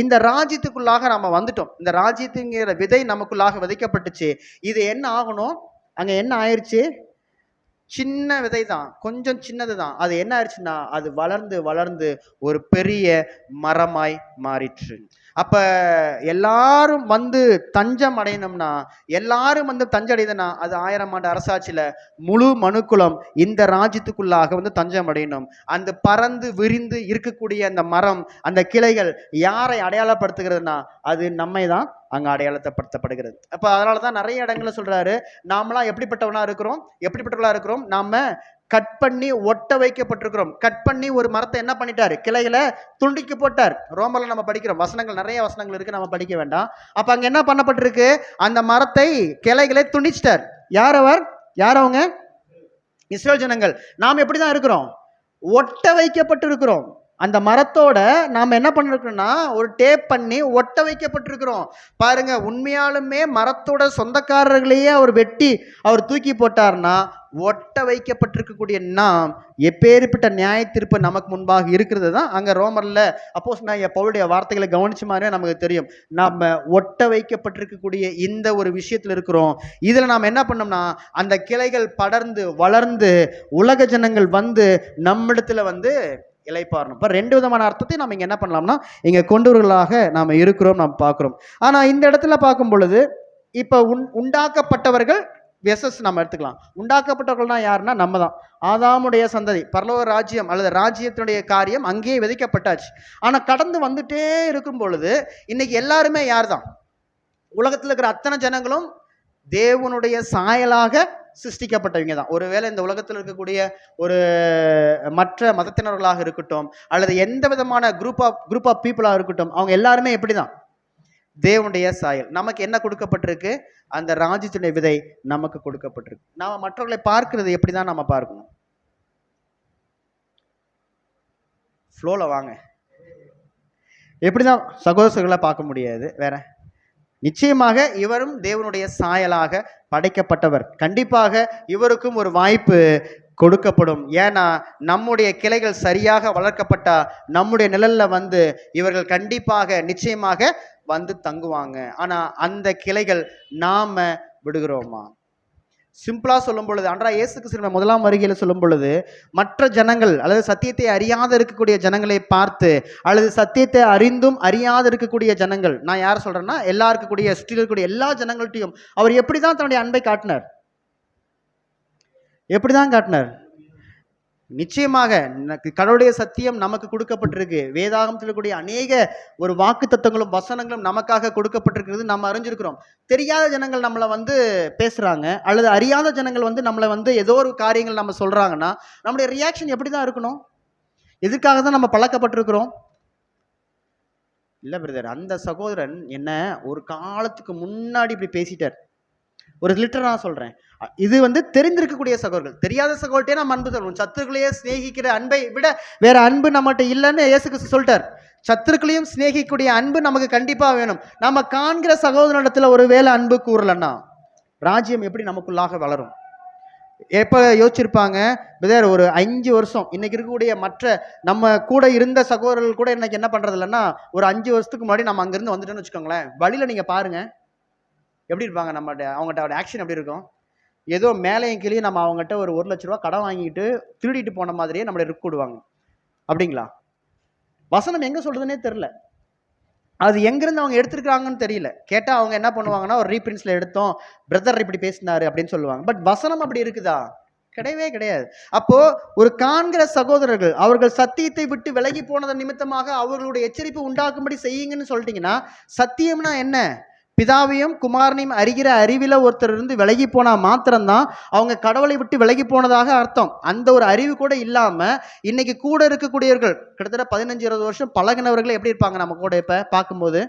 இந்த ராஜ்யத்துக்குள்ளாக நம்ம வந்துட்டோம். இந்த ராஜ்யத்துங்கிற விதை நமக்குள்ளாக விதைக்கப்பட்டுச்சு. இது என்ன ஆகணும், அங்க என்ன ஆயிடுச்சு, சின்ன விதை தான், கொஞ்சம் சின்னது தான். அது என்ன ஆயிடுச்சுன்னா அது வளர்ந்து வளர்ந்து ஒரு பெரிய மரமாய் மாறிற்று. அப்ப எல்லாரும் வந்து தஞ்சம் அடையணும்னா, எல்லாரும் வந்து தஞ்சம் அடையணும்னா அது 1000 ஆண்டு அரசாட்சியில முழு மனுக்குலம் இந்த ராஜ்யத்துக்குள்ளாக வந்து தஞ்சம் அடையணும். அந்த பறந்து விரிந்து இருக்கக்கூடிய அந்த மரம், அந்த கிளைகள் யாரை அடையாளப்படுத்துகிறதுனா அது நம்மை தான் அங்க அடையாளப்படுத்தப்படுகிறது. அப்ப அதனாலதான் நிறைய இடங்கள்ல சொல்றாரு, நாமெல்லாம் எப்படிப்பட்டவனா இருக்கிறோம், நாம கட் பண்ணி ஒட்ட வைக்கப்பட்டிருக்கிறோம். கட் பண்ணி ஒரு மரத்தை என்ன பண்ணிட்டாரு, கிளைகளை துண்டிக்கு போட்டார். ரோமர்ல நம்ம படிக்கிறோம் வசனங்கள், நிறைய வசனங்கள் இருக்கு, நம்ம படிக்க வேண்டாம். அப்ப அங்க என்ன பண்ணப்பட்டிருக்கு, அந்த மரத்தை கிளைகளை துண்டிச்சிட்டார். யார் அவங்க? இஸ்ரேல் ஜனங்கள். நாம் எப்படிதான் இருக்கிறோம், ஒட்ட வைக்கப்பட்டிருக்கிறோம். அந்த மரத்தோட நாம் என்ன பண்ணிருக்கோம்னா ஒரு டேப் பண்ணி ஒட்ட வைக்கப்பட்டிருக்கிறோம். பாருங்க, உண்மையாலுமே மரத்தோட சொந்தக்காரர்களையே அவர் வெட்டி அவர் தூக்கி போட்டார்னா ஒட்ட வைக்கப்பட்டிருக்கக்கூடிய நாம் எப்பேற்பட்ட நியாய தீர்ப்பு நமக்கு முன்பாக இருக்கிறது தான் அங்க ரோமர்ல அப்போஸ்தலனாகிய பவுலுடைய வார்த்தைகளை கவனிச்ச மாதிரியே நமக்கு தெரியும். நாம ஒட்ட வைக்கப்பட்டிருக்கக்கூடிய இந்த ஒரு விஷயத்துல இருக்கிறோம். இதுல நாம் என்ன பண்ணோம்னா அந்த கிளைகள் படர்ந்து வளர்ந்து உலக ஜனங்கள் வந்து நம்மிடத்துல வந்து இளைப்பாறணும். இப்போ 2 விதமான அர்த்தத்தை நம்ம இங்க என்ன பண்ணலாம்னா இங்க கொண்டவர்களாக நாம இருக்கிறோம், நாம் பார்க்கிறோம். ஆனா இந்த இடத்துல பார்க்கும் பொழுது இப்ப உண்டாக்கப்பட்டவர்கள் வெசஸ் நம்ம எடுத்துக்கலாம். உண்டாக்கப்பட்டவர்கள்னா யாருன்னா நம்ம தான், ஆதாமுடைய சந்ததி. பரலோக ராஜ்யம் அல்லது ராஜ்யத்தினுடைய காரியம் அங்கேயே விதைக்கப்பட்டாச்சு. ஆனா கடந்து வந்துட்டே இருக்கும் பொழுது இன்னைக்கு எல்லாருமே யார் தான், உலகத்தில் இருக்கிற அத்தனை ஜனங்களும் தேவனுடைய சாயலாக சிருஷ்டிக்கப்பட்டவங்க தான். ஒருவேளை இந்த உலகத்தில் இருக்கக்கூடிய ஒரு மற்ற மதத்தினர்களாக இருக்கட்டும் அல்லது எந்த விதமான குரூப் ஆஃப் பீப்புளாக இருக்கட்டும், அவங்க எல்லாருமே எப்படிதான் தேவனுடைய சாயல். நமக்கு என்ன கொடுக்கப்பட்டிருக்கு, அந்த ராஜ்யத்தினுடைய விதை நமக்கு கொடுக்கப்பட்டிருக்கு. நாம மற்றவர்களை பார்க்கிறது எப்படிதான் நம்ம பார்க்கணும், ஃப்ளோல வாங்க, எப்படிதான் சகோதரர்களை பார்க்க முடியாது. வேற நிச்சயமாக இவரும் தேவனுடைய சாயலாக படைக்கப்பட்டவர். கண்டிப்பாக இவருக்கும் ஒரு வாய்ப்பு கொடுக்கப்படும். ஏன்னா நம்முடைய கிளைகள் சரியாக வளர்க்கப்பட்டா நம்முடைய நிழல்ல வந்து இவர்கள் கண்டிப்பாக நிச்சயமாக வந்து தங்குவாங்க. ஆனா அந்த கிளைகள் நாம விடுகிறோமா? சிம்பிளா சொல்லும் பொழுது அன்றா இயேசு கிறிஸ்து முதலாம் வருகையில சொல்லும் பொழுது மற்ற ஜனங்கள் அல்லது சத்தியத்தை அறியாத இருக்கக்கூடிய ஜனங்களை பார்த்து, அல்லது சத்தியத்தை அறிந்தும் அறியாத இருக்கக்கூடிய ஜனங்கள், நான் யார் சொல்றேன்னா எல்லா இருக்கக்கூடிய சுற்றி இருக்கக்கூடிய எல்லா ஜனங்கள்ட்டையும் அவர் எப்படிதான் தன்னுடைய அன்பை காட்டினார், எப்படிதான் காட்டினார்? நிச்சயமாக கடவுளுடைய சத்தியம் நமக்கு கொடுக்கப்பட்டிருக்கு. வேதாகமத்தில் இருக்கக்கூடிய அநேக ஒரு வாக்கு தத்துவங்களும் வசனங்களும் நமக்காக கொடுக்கப்பட்டிருக்கிறது நம்ம அறிஞ்சிருக்கிறோம். தெரியாத ஜனங்கள் நம்மளை வந்து பேசுறாங்க அல்லது அறியாத ஜனங்கள் வந்து நம்மளை வந்து ஏதோ ஒரு காரியங்கள் நம்ம சொல்றாங்கன்னா நம்முடைய ரியாக்ஷன் எப்படி தான் இருக்கணும்? எதுக்காக தான் நம்ம பழக்கப்பட்டிருக்கிறோம்? இல்லை பிரதர், அந்த சகோதரன் என்ன ஒரு காலத்துக்கு முன்னாடி இப்படி பேசிட்டார். ஒரு லிட்டரா சொல்றேன். இது வந்து தெரிந்திருக்கக்கூடிய சகோதரர்கள். தெரியாத சகோதரட்டே நம்ம அன்பு தருவோம். சத்துருக்களையே சிநேகிக்கிற அன்பை விட வேற அன்பு நம்மகிட்ட இல்லைன்னு இயேசு கிறிஸ்து சொல்லிட்டார். சத்துருக்களையும் சிநேகிக்கக்கூடிய அன்பு நமக்கு கண்டிப்பா வேணும். நம்ம காண்கிற சகோதரனிடத்துல ஒருவேளை அன்பு கூறலன்னா ராஜ்யம் எப்படி நமக்குள்ளாக வளரும்? எப்போ யோசிச்சிருப்பாங்க பிரதர், ஒரு 5 வருஷம் இன்னைக்கு இருக்கக்கூடிய மற்ற நம்ம கூட இருந்த சகோதரர்கள் கூட இன்னைக்கு என்ன பண்றது இல்லைன்னா, ஒரு 5 வருஷத்துக்கு முன்னாடி நம்ம அங்கிருந்து வந்துட்டோன்னு வச்சுக்கோங்களேன், வழியில நீங்க பாருங்க எப்படி இருப்பாங்க. அவங்ககிட்ட ஆக்ஷன் எப்படி இருக்கும்? ஏதோ மேலையும் கீழே நம்ம அவங்ககிட்ட ஒரு 1 லட்ச ரூபா கடன் வாங்கிட்டு திருடிட்டு போன மாதிரியே நம்மளை ரிக் விடுவாங்க. அப்படிங்களா? வசனம் எங்க சொல்றதுன்னே தெரியல. அது எங்கிருந்து அவங்க எடுத்துருக்காங்கன்னு தெரியல. கேட்டா அவங்க என்ன பண்ணுவாங்கன்னா, ஒரு ரீபிரின்ஸ்ல எடுத்தோம், பிரதர் இப்படி பேசினாரு அப்படின்னு சொல்லுவாங்க. பட் வசனம் அப்படி இருக்குதா? கிடையவே கிடையாது. அப்போ ஒரு காண்கிற சகோதரர்கள் அவர்கள் சத்தியத்தை விட்டு விலகி போனதன் நிமித்தமாக அவர்களுடைய எச்சரிப்பு உண்டாக்கும்படி செய்யுங்கன்னு சொல்லிட்டீங்கன்னா, சத்தியம்னா என்ன? பிதாவையும் குமாரனையும் அறிகிற அறிவில ஒருத்தர் இருந்து விலகி போனா மாத்திரம்தான் அவங்க கடவுளை விட்டு விலகி போனதாக அர்த்தம். அந்த ஒரு அறிவு கூட இல்லாம இன்னைக்கு கூட இருக்கக்கூடியவர்கள் கிட்டத்தட்ட 15-20 வருஷம் பழகினவர்கள் எப்படி இருப்பாங்க நம்ம கூட இப்ப பார்க்கும்போது?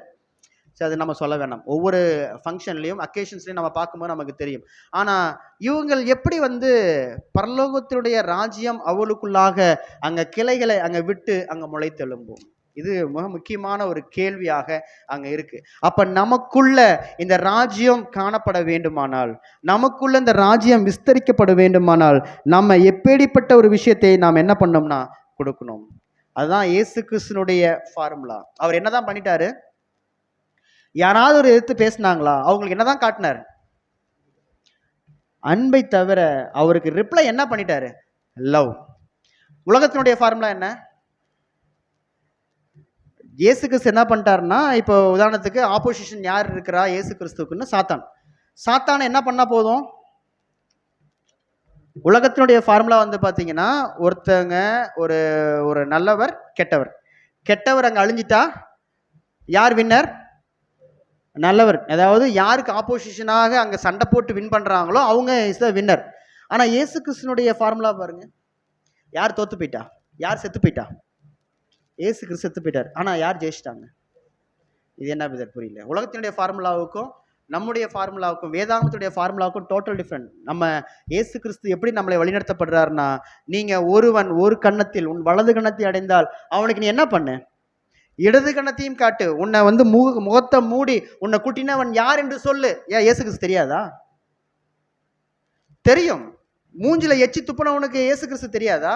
சரி, அது நம்ம சொல்ல வேண்டாம். ஒவ்வொரு ஃபங்க்ஷன்லையும் அக்கேஷன்ஸ்லையும் நம்ம பார்க்கும்போது நமக்கு தெரியும். ஆனா இவங்கள் எப்படி வந்து பரலோகத்தினுடைய ராஜ்யம் அவளுக்குள்ளாக அங்க கிளைகளை அங்க விட்டு அங்க முளைத்தெழும்பும்? இது மிக முக்கியமான ஒரு கேள்வியாக அங்க இருக்கு. அப்ப நமக்குள்ள இந்த ராஜ்யம் காணப்பட வேண்டுமானால், நமக்குள்ள இந்த ராஜ்யம் விஸ்தரிக்கப்பட வேண்டுமானால், நம்ம எப்படிப்பட்ட ஒரு விஷயத்தை நாம் என்ன பண்ணோம்னா கொடுக்கணும். அதுதான் இயேசு கிறிஸ்துனுடைய ஃபார்முலா. அவர் என்னதான் பண்ணிட்டாரு? யாராவது ஒரு எதிர்த்து பேசினாங்களா? அவங்களுக்கு என்னதான் காட்டினார்? அன்பை தவிர அவருக்கு ரிப்ளை என்ன பண்ணிட்டாரு? லவ். உலகத்தினுடைய ஃபார்முலா என்ன? இயேசு கிறிஸ்து என்ன பண்ணிட்டாருன்னா, இப்போ உதாரணத்துக்கு ஆப்போசிஷன் யார் இருக்கிறா இயேசு கிறிஸ்துக்குன்னு? சாத்தான். சாத்தானை என்ன பண்ணா போதும்? உலகத்தினுடைய ஃபார்முலா வந்து பார்த்தீங்கன்னா, ஒருத்தங்க ஒரு ஒரு நல்லவர் கெட்டவர். கெட்டவர் அங்கே அழிஞ்சிட்டா யார் வின்னர்? நல்லவர். அதாவது யாருக்கு ஆப்போசிஷனாக அங்கே சண்டை போட்டு வின் பண்ணுறாங்களோ அவங்க இஸ் த வின்னர். ஆனால் இயேசு கிறிஸ்துனுடைய ஃபார்முலா பாருங்க, யார் தோத்து போயிட்டா? யார் செத்து போயிட்டா? இயேசு கிறிஸ்து செத்து போயிட்டார். ஆனால் யார் ஜெயிச்சிட்டாங்க? இது என்ன விதர் புரியல. உலகத்தினுடைய ஃபார்முலாவுக்கும் நம்முடைய ஃபார்முலாவுக்கும் வேதாகமத்துடைய ஃபார்முலாவுக்கும் டோட்டல் டிஃப்ரெண்ட். நம்ம இயேசு கிறிஸ்து எப்படி நம்மளை வழிநடத்தப்படுறாருன்னா, நீங்கள் ஒருவன் ஒரு கன்னத்தில் உன் வலது கன்னத்தை அடைந்தால் அவனுக்கு நீ என்ன பண்ணு? இடது கன்னத்தையும் காட்டு. உன்னை வந்து முகத்தை மூடி உன்னை குட்டினவன் யார் என்று சொல்லு. ஏன் இயேசு கிறிஸ்து தெரியாதா? தெரியும். மூஞ்சில எச்சி துப்புனவனுக்கு இயேசு கிறிஸ்து தெரியாதா?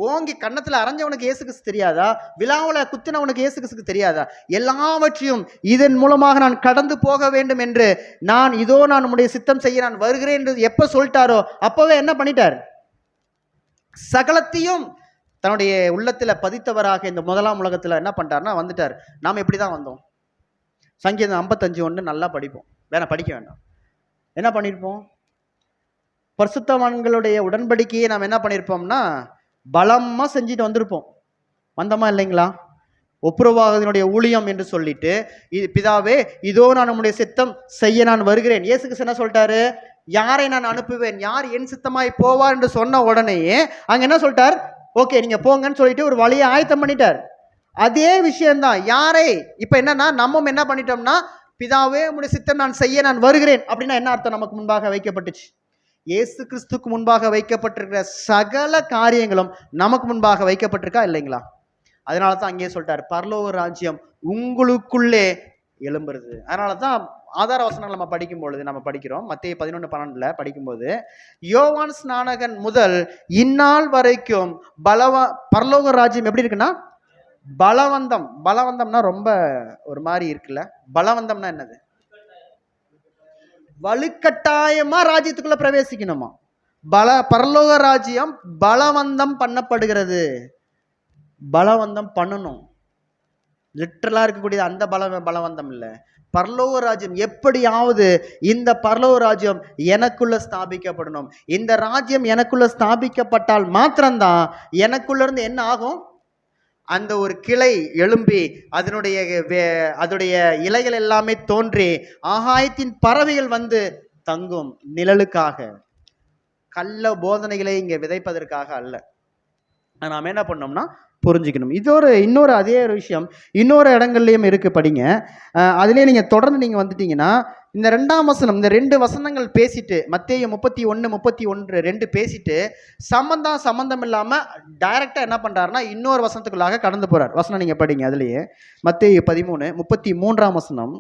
ஓங்கி கன்னத்துல அரைஞ்சவனுக்கு இயேசு கிறிஸ்து தெரியாதா? விழாவுல குத்தினவனுக்கு இயேசு கிறிஸ்து தெரியாதா? எல்லாவற்றையும் இதன் மூலமாக நான் கடந்து போக வேண்டும் என்று நான் உம்முடைய சித்தம் செய்ய நான் வருகிறேன் என்று எப்ப சொல்லிட்டாரோ அப்பவே என்ன பண்ணிட்டார்? சகலத்தையும் தன்னுடைய உள்ளத்துல பதித்தவராக இந்த முதலாம் உலகத்துல என்ன பண்ணிட்டார்னா வந்துட்டார். நாம் எப்படிதான் வந்தோம்? சங்கீதம் 55:1 நல்லா படிப்போம். படிக்க வேண்டாம். என்ன பண்ணிருப்போம்? பரிசுத்தவான்களுடைய உடன்படிக்கையை நாம் என்ன பண்ணியிருப்போம்னா பலமா செஞ்சுட்டு வந்திருப்போம். வந்தோமா இல்லைங்களா? ஒப்புரவாகுதலினுடைய ஊழியம் என்று சொல்லிட்டு, பிதாவே இதோ நான் உம்முடைய சித்தம் செய்ய நான் வருகிறேன். இயேசு கிறிஸ்து என்ன சொல்லிட்டாரு? யாரை நான் அனுப்புவேன், யார் என் சித்தமாய் போவார் என்று சொன்ன உடனேயே அங்க என்ன சொல்லிட்டார்? ஓகே நீங்க போங்கன்னு சொல்லிட்டு ஒரு வழியை ஆயத்தம் பண்ணிட்டார். அதே விஷயம்தான் யாரை இப்ப என்னன்னா நம்ம என்ன பண்ணிட்டோம்னா, பிதாவே உம்முடைய சித்தம் நான் செய்ய நான் வருகிறேன் அப்படின்னா என்ன அர்த்தம்? நமக்கு முன்பாக வைக்கப்பட்டுச்சு. இயேசு கிறிஸ்துக்கு முன்பாக வைக்கப்பட்டிருக்கிற சகல காரியங்களும் நமக்கு முன்பாக வைக்கப்பட்டிருக்கா இல்லைங்களா? அதனால தான் அங்கேயே சொல்லிட்டார், பரலோக ராஜ்யம் உங்களுக்குள்ளே எழும்புறது. அதனால தான் ஆதார வசனங்கள் நம்ம படிக்கும் பொழுது நம்ம படிக்கிறோம். மத்தேயு 11:12 படிக்கும்போது, யோவான் ஸ்நானகன் முதல் இந்நாள் வரைக்கும் பரலோக ராஜ்யம் எப்படி இருக்குன்னா பலவந்தம். பலவந்தம்னா ரொம்ப ஒரு மாதிரி இருக்குல்ல. பலவந்தம்னா என்னது? வலுக்கட்டாயமா ராஜ்யத்துக்குள்ள பிரவேசிக்கணுமா? பரலோக ராஜ்யம் பலவந்தம் பண்ணப்படுகிறது. பலவந்தம் பண்ணணும். லிட்டரலா இருக்கக்கூடிய அந்த பலவந்தம் இல்ல. பரலோக ராஜ்யம் எப்படியாவது இந்த பரலோக ராஜ்யம் எனக்குள்ள ஸ்தாபிக்கப்படணும். இந்த ராஜ்யம் எனக்குள்ள ஸ்தாபிக்கப்பட்டால் மாத்திரம்தான் எனக்குள்ள இருந்து என்ன ஆகும்? அந்த ஒரு கிளை எழும்பி அதனுடைய இலைகள் எல்லாமே தோன்றி ஆகாயத்தின் பறவைகள் வந்து தங்கும். நிழலுக்காக, கள்ள போதனைகளை இங்க விதைப்பதற்காக அல்ல. நாம் என்ன பண்ணோம்னா புரிஞ்சுக்கணும். இன்னொரு அதே ஒரு விஷயம் இன்னொரு இடங்கள்லையும் இருக்குது, படிங்க. அதுலேயே நீங்கள் தொடர்ந்து நீங்கள் வந்துட்டீங்கன்னா இந்த 2ஆம் வசனம், இந்த 2 வசனங்கள் பேசிட்டு, மத்தேயு 31 2 பேசிட்டு சம்பந்தம் இல்லாமல் டைரெக்டாக என்ன பண்ணுறாருன்னா இன்னொரு வசனத்துக்குள்ளாக கடந்து போகிறார். வசனம் நீங்கள் படிங்க. அதுலேயே மத்தேயு 13:33 வசனம்.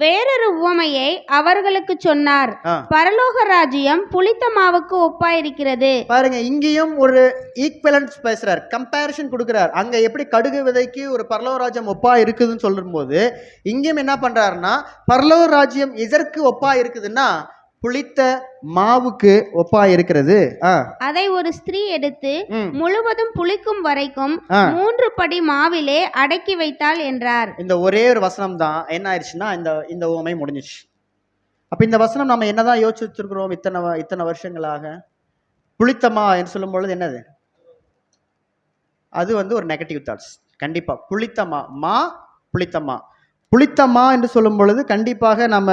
வேறொரு உவமையை அவர்களுக்கு சொன்னார். பரலோக ராஜ்யம் புளித்த மாவுக்கு ஒப்பாயிருக்கிறது.
பாருங்க, இங்கேயும் ஒரு ஈக்குவலன்ஸ் பேசுறார், கம்பேரிஷன் கொடுக்கிறார். அங்க எப்படி கடுகு விதைக்கு ஒரு பரலோக ராஜ்யம் ஒப்பா இருக்குதுன்னு சொல்லும் போது இங்கேயும் என்ன பண்றாருன்னா பரலோக ராஜ்யம் எதற்கு ஒப்பா இருக்குதுன்னா புளித்த மாவுக்கு ஒப்பா இருக்கிறது.
அதை ஒரு ஸ்திரீ எடுத்து முழுவதும் புளிக்கும் வரைக்கும் 3 படி மாவிலே அடக்கி வைத்தாள் என்றார்.
இந்த ஒரே ஒரு வசனம் தான் என்ன ஆயிடுச்சுன்னா இந்த உவமை முடிஞ்சிச்சு. அப்ப இந்த வசனம் நம்ம என்னதான் யோசிச்சு வச்சிருக்கிறோம் இத்தனை வருஷங்களாக? புளித்தமா என்று சொல்லும் பொழுது என்னது? அது ஒரு நெகட்டிவ் தாட்ஸ். கண்டிப்பா புளித்தமா என்று சொல்லும் பொழுது கண்டிப்பாக நம்ம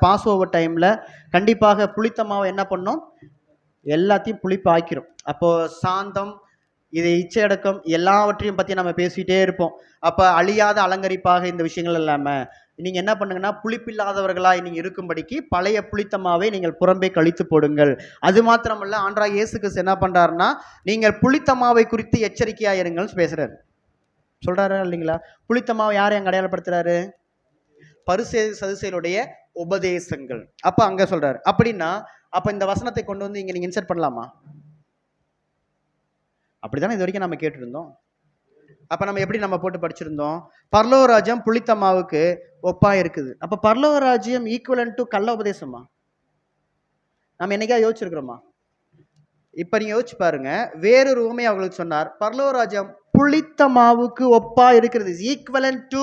பாஸ் ஓவர் டைமில் கண்டிப்பாக புளித்தமாவை என்ன பண்ணோம்? எல்லாத்தையும் புளிப்பு ஆக்கிறோம். அப்போது சாந்தம், இது இச்சையடக்கம் எல்லாவற்றையும் பற்றி நம்ம பேசிகிட்டே இருப்போம். அப்போ அழியாத அலங்கரிப்பாக இந்த விஷயங்கள் இல்லாமல் நீங்கள் என்ன பண்ணுங்கன்னா புளிப்பில்லாதவர்களாக நீங்கள் இருக்கும்படிக்கு பழைய புளித்தமாவை நீங்கள் புறம்பே கழித்து போடுங்கள். அது மாத்திரமல்ல, ஆண்டவராகிய இயேசு கிறிஸ்து என்ன பண்ணுறாருன்னா நீங்கள் புளித்தமாவை குறித்து எச்சரிக்கையாக இருங்கள்னு பேசுகிறாரு. சொல்கிறாரா இல்லைங்களா? புளித்தமாவை யாரை அங்கே அடையாளப்படுத்துறாரு? பரிசேயர் சதுசேயருடைய உபதேசங்கள். அப்போ அங்கே சொல்கிறாரு. அப்படின்னா அப்போ இந்த வசனத்தை கொண்டு வந்து இங்கே நீங்கள் இன்சர்ட் பண்ணலாமா? அப்படி தானே இது வரைக்கும் நம்ம கேட்டிருந்தோம். அப்போ நம்ம எப்படி போட்டு படிச்சிருந்தோம்? பரலோக ராஜ்யம் புளித்தமாவுக்கு ஒப்பா இருக்குது. அப்போ பரலோக ராஜ்யம் ஈக்குவலன் டு கள்ள உபதேசமா? நம்ம என்னைக்கா யோசிச்சிருக்கிறோமா? இப்போ நீங்கள் யோசிச்சு பாருங்க. வேறொரு உவமையை அவங்களுக்கு சொன்னார். பரலோக ராஜ்யம் புளித்த மாவுக்கு ஒப்பா இருக்கிறது. ஈக்குவலன் டு,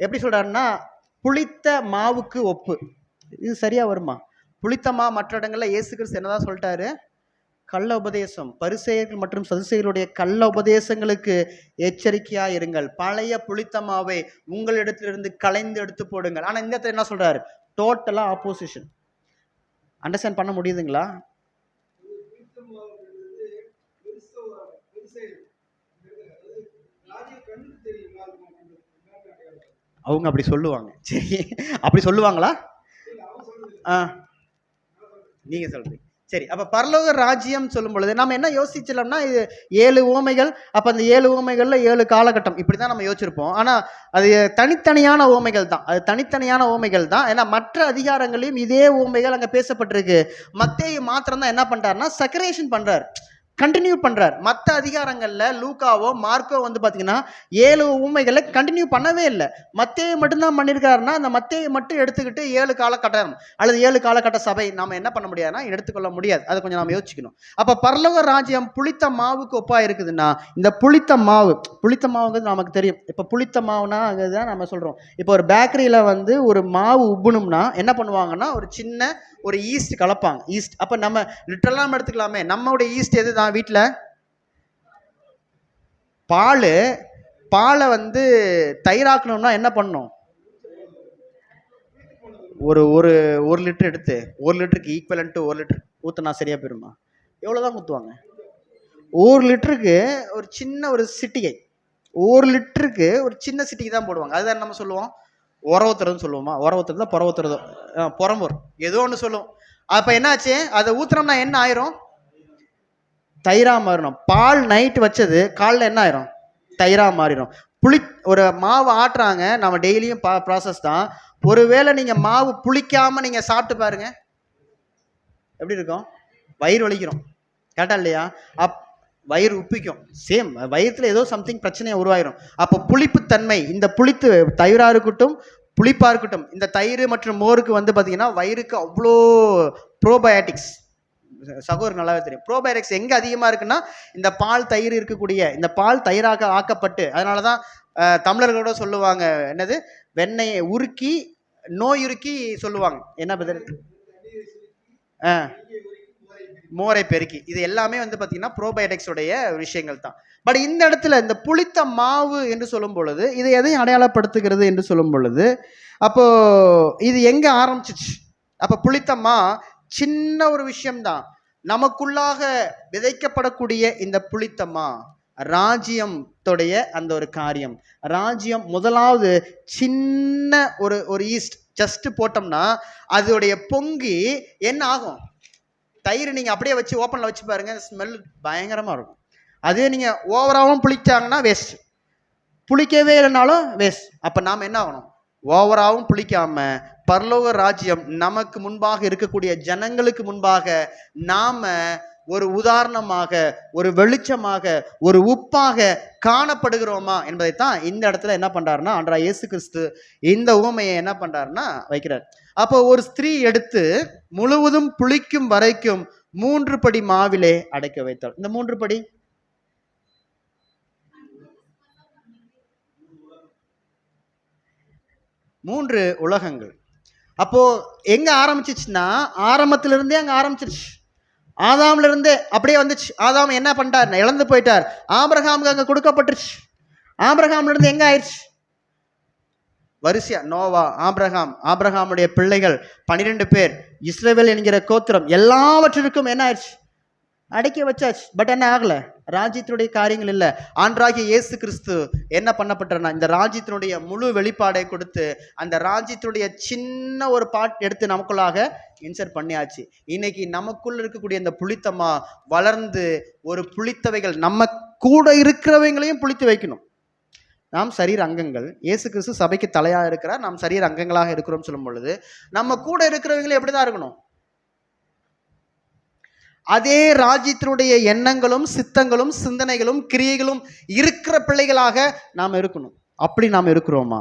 எப்படி சொல்றாருன்னா புளித்த மாவுக்கு ஒப்பு. இது சரியா வருமா? புளித்த மா மற்ற இடங்கள்ல இயேசு கிறிஸ்து என்னதான் சொல்லிட்டாரு? கள்ள உபதேசம், பரிசேயர்கள் மற்றும் சதுசேயருடைய கள்ள உபதேசங்களுக்கு எச்சரிக்கையா இருங்கள். பழைய புளித்த மாவை உங்களிடத்திலிருந்து களைந்து எடுத்து போடுங்கள். ஆனா இந்த இடத்துல என்ன சொல்றாரு? டோட்டலா ஆப்போசிஷன். அண்டர்ஸ்டாண்ட் பண்ண முடியுதுங்களா? அவங்க அப்படி சொல்லுவாங்க. சரி, அப்படி சொல்லுவாங்களா? நீங்க சொல்றீங்க. சரி, அப்ப பரலோக ராஜ்யம் சொல்லும் பொழுது நம்ம என்ன யோசிச்சோம்னா இது 7 உவமைகள். அப்ப அந்த 7 உவமைகள்ல 7 காலகட்டம் இப்படிதான் நம்ம யோசிச்சிருப்போம். ஆனா அது தனித்தனியான உவமைகள் தான். ஏன்னா மற்ற அதிகாரங்களையும் இதே உவமைகள் அங்க பேசப்பட்டிருக்கு. மத்தேயு மாத்திரம் தான் என்ன பண்றாருன்னா செக்ரேஷன் பண்றாரு, கண்டினியூ பண்றார். மற்ற அதிகாரங்கள்ல லூக்காவோ மார்க்கோ பாத்தீங்கன்னா 7 உவமைகளை கண்டினியூ பண்ணவே இல்லை. மத்தேயு மட்டும்தான் பண்ணியிருக்காருன்னா அந்த மத்தேயு மட்டும் எடுத்துக்கிட்டு 7 காலகட்டம் அல்லது 7 காலகட்ட சபை நாம என்ன பண்ண முடியாதுன்னா எடுத்துக்கொள்ள முடியாது. அதை கொஞ்சம் நாம யோசிக்கணும். அப்ப பரலோக ராஜ்யம் புளித்த மாவுக்கு ஒப்பா இருக்குதுன்னா இந்த புளித்த மாவுங்கிறது நமக்கு தெரியும். இப்ப புளித்த மாவுனா அதுதான் நம்ம சொல்றோம். இப்போ ஒரு பேக்கரியில ஒரு மாவு உப்புணும்னா என்ன பண்ணுவாங்கன்னா ஒரு ஈஸ்ட் கலப்பாங்க. ஈஸ்ட் அப்ப நம்ம லிட்டரலா எடுத்துக்கலாமே. நம்மளுடைய ஈஸ்ட் எதுதான்? வீட்டில் பாலை தயிராக்கணும்னா என்ன பண்ணணும்? ஒரு லிட்டர் எடுத்து 1 லிட்டருக்கு ஈக்குவலன்ட் 1 லிட்டர் ஊத்துனா சரியா போயிருமா? எவ்வளவுதான் ஊத்துவாங்க? 1 லிட்டருக்கு ஒரு சின்ன ஒரு சிட்டிகை, 1 லிட்டருக்கு ஒரு சின்ன சிட்டிகை தான் போடுவாங்க. அதுதான் நம்ம சொல்லுவோம் உரவுத்துறதுன்னு சொல்லுவோமா? உரவுத்துறதா புறவுத்துறதோ புறம்பூர் ஏதோ ஒன்று சொல்லுவோம். அப்போ என்னாச்சு? அதை ஊத்துனோம்னா என்ன ஆயிரும்? தயிரா மாறிடும். பால் நைட்டு வச்சது காலைல என்ன ஆயிரும்? தயிரா மாறிடும். ஒரு மாவு ஆட்டுறாங்க, நம்ம டெய்லியும் ப்ராசஸ் தான். ஒருவேளை நீங்க மாவு புளிக்காம நீங்க சாப்பிட்டு பாருங்க, எப்படி இருக்கும்? வயிறு வலிக்கிறோம், கேட்டா இல்லையா? வயிறு உப்பிக்கும். சேம் வயிற்றுல ஏதோ சம்திங் பிரச்சனையை உருவாயிரும். அப்போ புளிப்புத்தன்மை, இந்த புளித்து தயிரா இருக்கட்டும் புளிப்பா இருக்கட்டும், இந்த தயிர் மற்றும் மோருக்கு பார்த்தீங்கன்னா வயிறுக்கு அவ்வளோ ப்ரோபயோட்டிக்ஸ், சகோதரர் நல்லாவே தெரியும். ப்ரோபயோட்டிக்ஸ் எங்கே அதிகமாக இருக்குன்னா இந்த பால் தயிர் இருக்கக்கூடிய, இந்த பால் தயிராக ஆக்கப்பட்டு, அதனால தான் தமிழர்களோட சொல்லுவாங்க என்னது, வெண்ணெயை உருக்கி நோயுருக்கி சொல்லுவாங்க. என்ன பதில்? மோரை பெருக்கி. இது எல்லாமே பார்த்தீங்கன்னா ப்ரோபயோட்டிக்ஸ் உடைய விஷயங்கள் தான். பட் இந்த இடத்துல இந்த புளித்த மாவு என்று சொல்லும் பொழுது இது எதையும் அடையாளப்படுத்துகிறது என்று சொல்லும் பொழுது அப்போ இது எங்க ஆரம்பிச்சிச்சு? அப்போ புளித்தமா சின்ன ஒரு விஷயம்தான். நமக்குள்ளாக விதைக்கப்படக்கூடிய இந்த புளித்தமா ராஜ்யத்தோடைய அந்த ஒரு காரியம். ராஜ்யம் முதலாவது சின்ன ஒரு ஈஸ்ட் ஜஸ்ட் போட்டோம்னா அதோடைய பொங்கி என்ன ஆகும்? தயிர் நீங்கள் அப்படியே வச்சு ஓப்பனில் வச்சு பாருங்க, ஸ்மெல் பயங்கரமாக இருக்கும். அதே நீங்கள் ஓவராகவும் புளிச்சாங்கன்னா வேஸ்ட், புளிக்கவே இல்லைனாலும் வேஸ்ட். அப்போ நாம் என்ன ஆகணும்? ஓவராகவும் புளிக்காம பரலோக ராஜ்யம் நமக்கு முன்பாக இருக்கக்கூடிய ஜனங்களுக்கு முன்பாக நாம ஒரு உதாரணமாக, ஒரு வெளிச்சமாக, ஒரு உப்பாக காணப்படுகிறோமா என்பதைத்தான் இந்த இடத்துல என்ன பண்றாருன்னா ஆண்டவராகிய இயேசு கிறிஸ்து இந்த உவமையை என்ன பண்றாருன்னா வைக்கிறார். அப்போ ஒரு ஸ்திரீ எடுத்து முழுவதும் புளிக்கும் வரைக்கும் 3 படி மாவிலே அடைக்க வைத்தாள். இந்த 3 படி 3 உலகங்கள். அப்போ எங்க ஆரம்பிச்சிச்சுன்னா ஆரம்பத்திலிருந்தே அங்க ஆரம்பிச்சிருச்சு. ஆதாம்ல இருந்தே அப்படியே வந்துச்சு. ஆதாம் என்ன பண்ணிட்டார்? இழந்து போயிட்டார். ஆபிரகாமுக்கு அங்க கொடுக்கப்பட்டுருச்சு. ஆபிரகாம்ல இருந்து எங்க ஆயிடுச்சு? வரிசையா நோவா, ஆபிரகாமுடைய பிள்ளைகள் 12 பேர், இஸ்ரவேல் என்கிற கோத்திரம் எல்லாவற்றிற்கும் என்ன ஆயிடுச்சு? அடக்கி வச்சாச்சு. பட் என்ன ஆகல? ராஜ்யத்தினுடைய காரியங்கள் இல்லை. ஆண்டவராகிய இயேசு கிறிஸ்து என்ன பண்ணப்பட்டார்னா இந்த ராஜ்யத்தினுடைய முழு வெளிப்பாடை கொடுத்து அந்த ராஜ்யத்தினுடைய சின்ன ஒரு பார்ட் எடுத்து நமக்குள்ளாக இன்சர்ட் பண்ணியாச்சு. இன்னைக்கு நமக்குள்ள இருக்கக்கூடிய இந்த புளித்தமா வளர்ந்து ஒரு புளித்தவைகள் நம்ம கூட இருக்கிறவங்களையும் புளித்து வைக்கணும். நாம் சரீர அங்கங்கள். இயேசு கிறிஸ்து சபைக்கு தலையாக இருக்கிறார், நாம் சரீர அங்கங்களாக இருக்கிறோம் சொல்லும் பொழுது நம்ம கூட இருக்கிறவங்களும் எப்படிதான் இருக்கணும்? அதே ராஜ்யத்தினுடைய எண்ணங்களும் சித்தங்களும் சிந்தனைகளும் கிரியைகளும் இருக்கிற பிள்ளைகளாக நாம் இருக்கணும். அப்படி நாம் இருக்கிறோமா?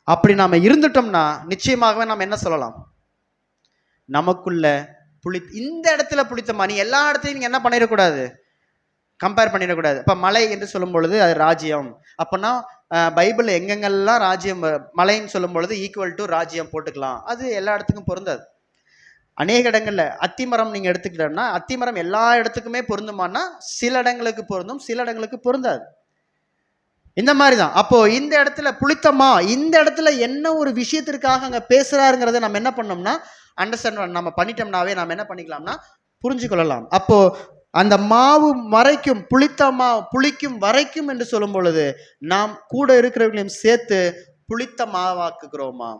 அப்படி நாம இருந்துட்டோம்னா நிச்சயமாகவே நாம் என்ன சொல்லலாம்? நமக்குள்ள இந்த இடத்துல புளித்தமா. நீ எல்லா இடத்துலையும் நீங்க என்ன பண்ணிடக்கூடாது? கம்பேர் பண்ணிடக்கூடாது. இப்போ மலை என்று சொல்லும் பொழுது அது ராஜ்யம். அப்போனா பைபிள் எங்கெங்கெல்லாம் ராஜ்யம் மலைன்னு சொல்லும் பொழுது ஈக்குவல் டு ராஜ்யம் போட்டுக்கலாம். அது எல்லா இடத்துக்கும் பொருந்தாது. அநேக இடங்கள்ல அத்திமரம் நீங்க எடுத்துக்கிட்டோம்னா அத்திமரம் எல்லா இடத்துக்குமே பொருந்துமானா சில இடங்களுக்கு பொருந்தும், சில இடங்களுக்கு பொருந்தாது. இந்த மாதிரி தான். அப்போ இந்த இடத்துல புளித்தமா இந்த இடத்துல என்ன ஒரு விஷயத்திற்காக அங்க பேசுறாருங்கிறத நம்ம என்ன பண்ணோம்னா அண்டர்ஸ்டாண்ட் நம்ம பண்ணிட்டோம்னாவே நம்ம என்ன பண்ணிக்கலாம்னா புரிஞ்சு கொள்ளலாம். அப்போ அந்த மாவு வரைக்கும் புளித்தமா புளிக்கும் வரைக்கும் என்று சொல்லும் பொழுது நாம் கூட இருக்கிறவர்களையும் சேர்த்து புளித்த மாவாக்குகிறோமா?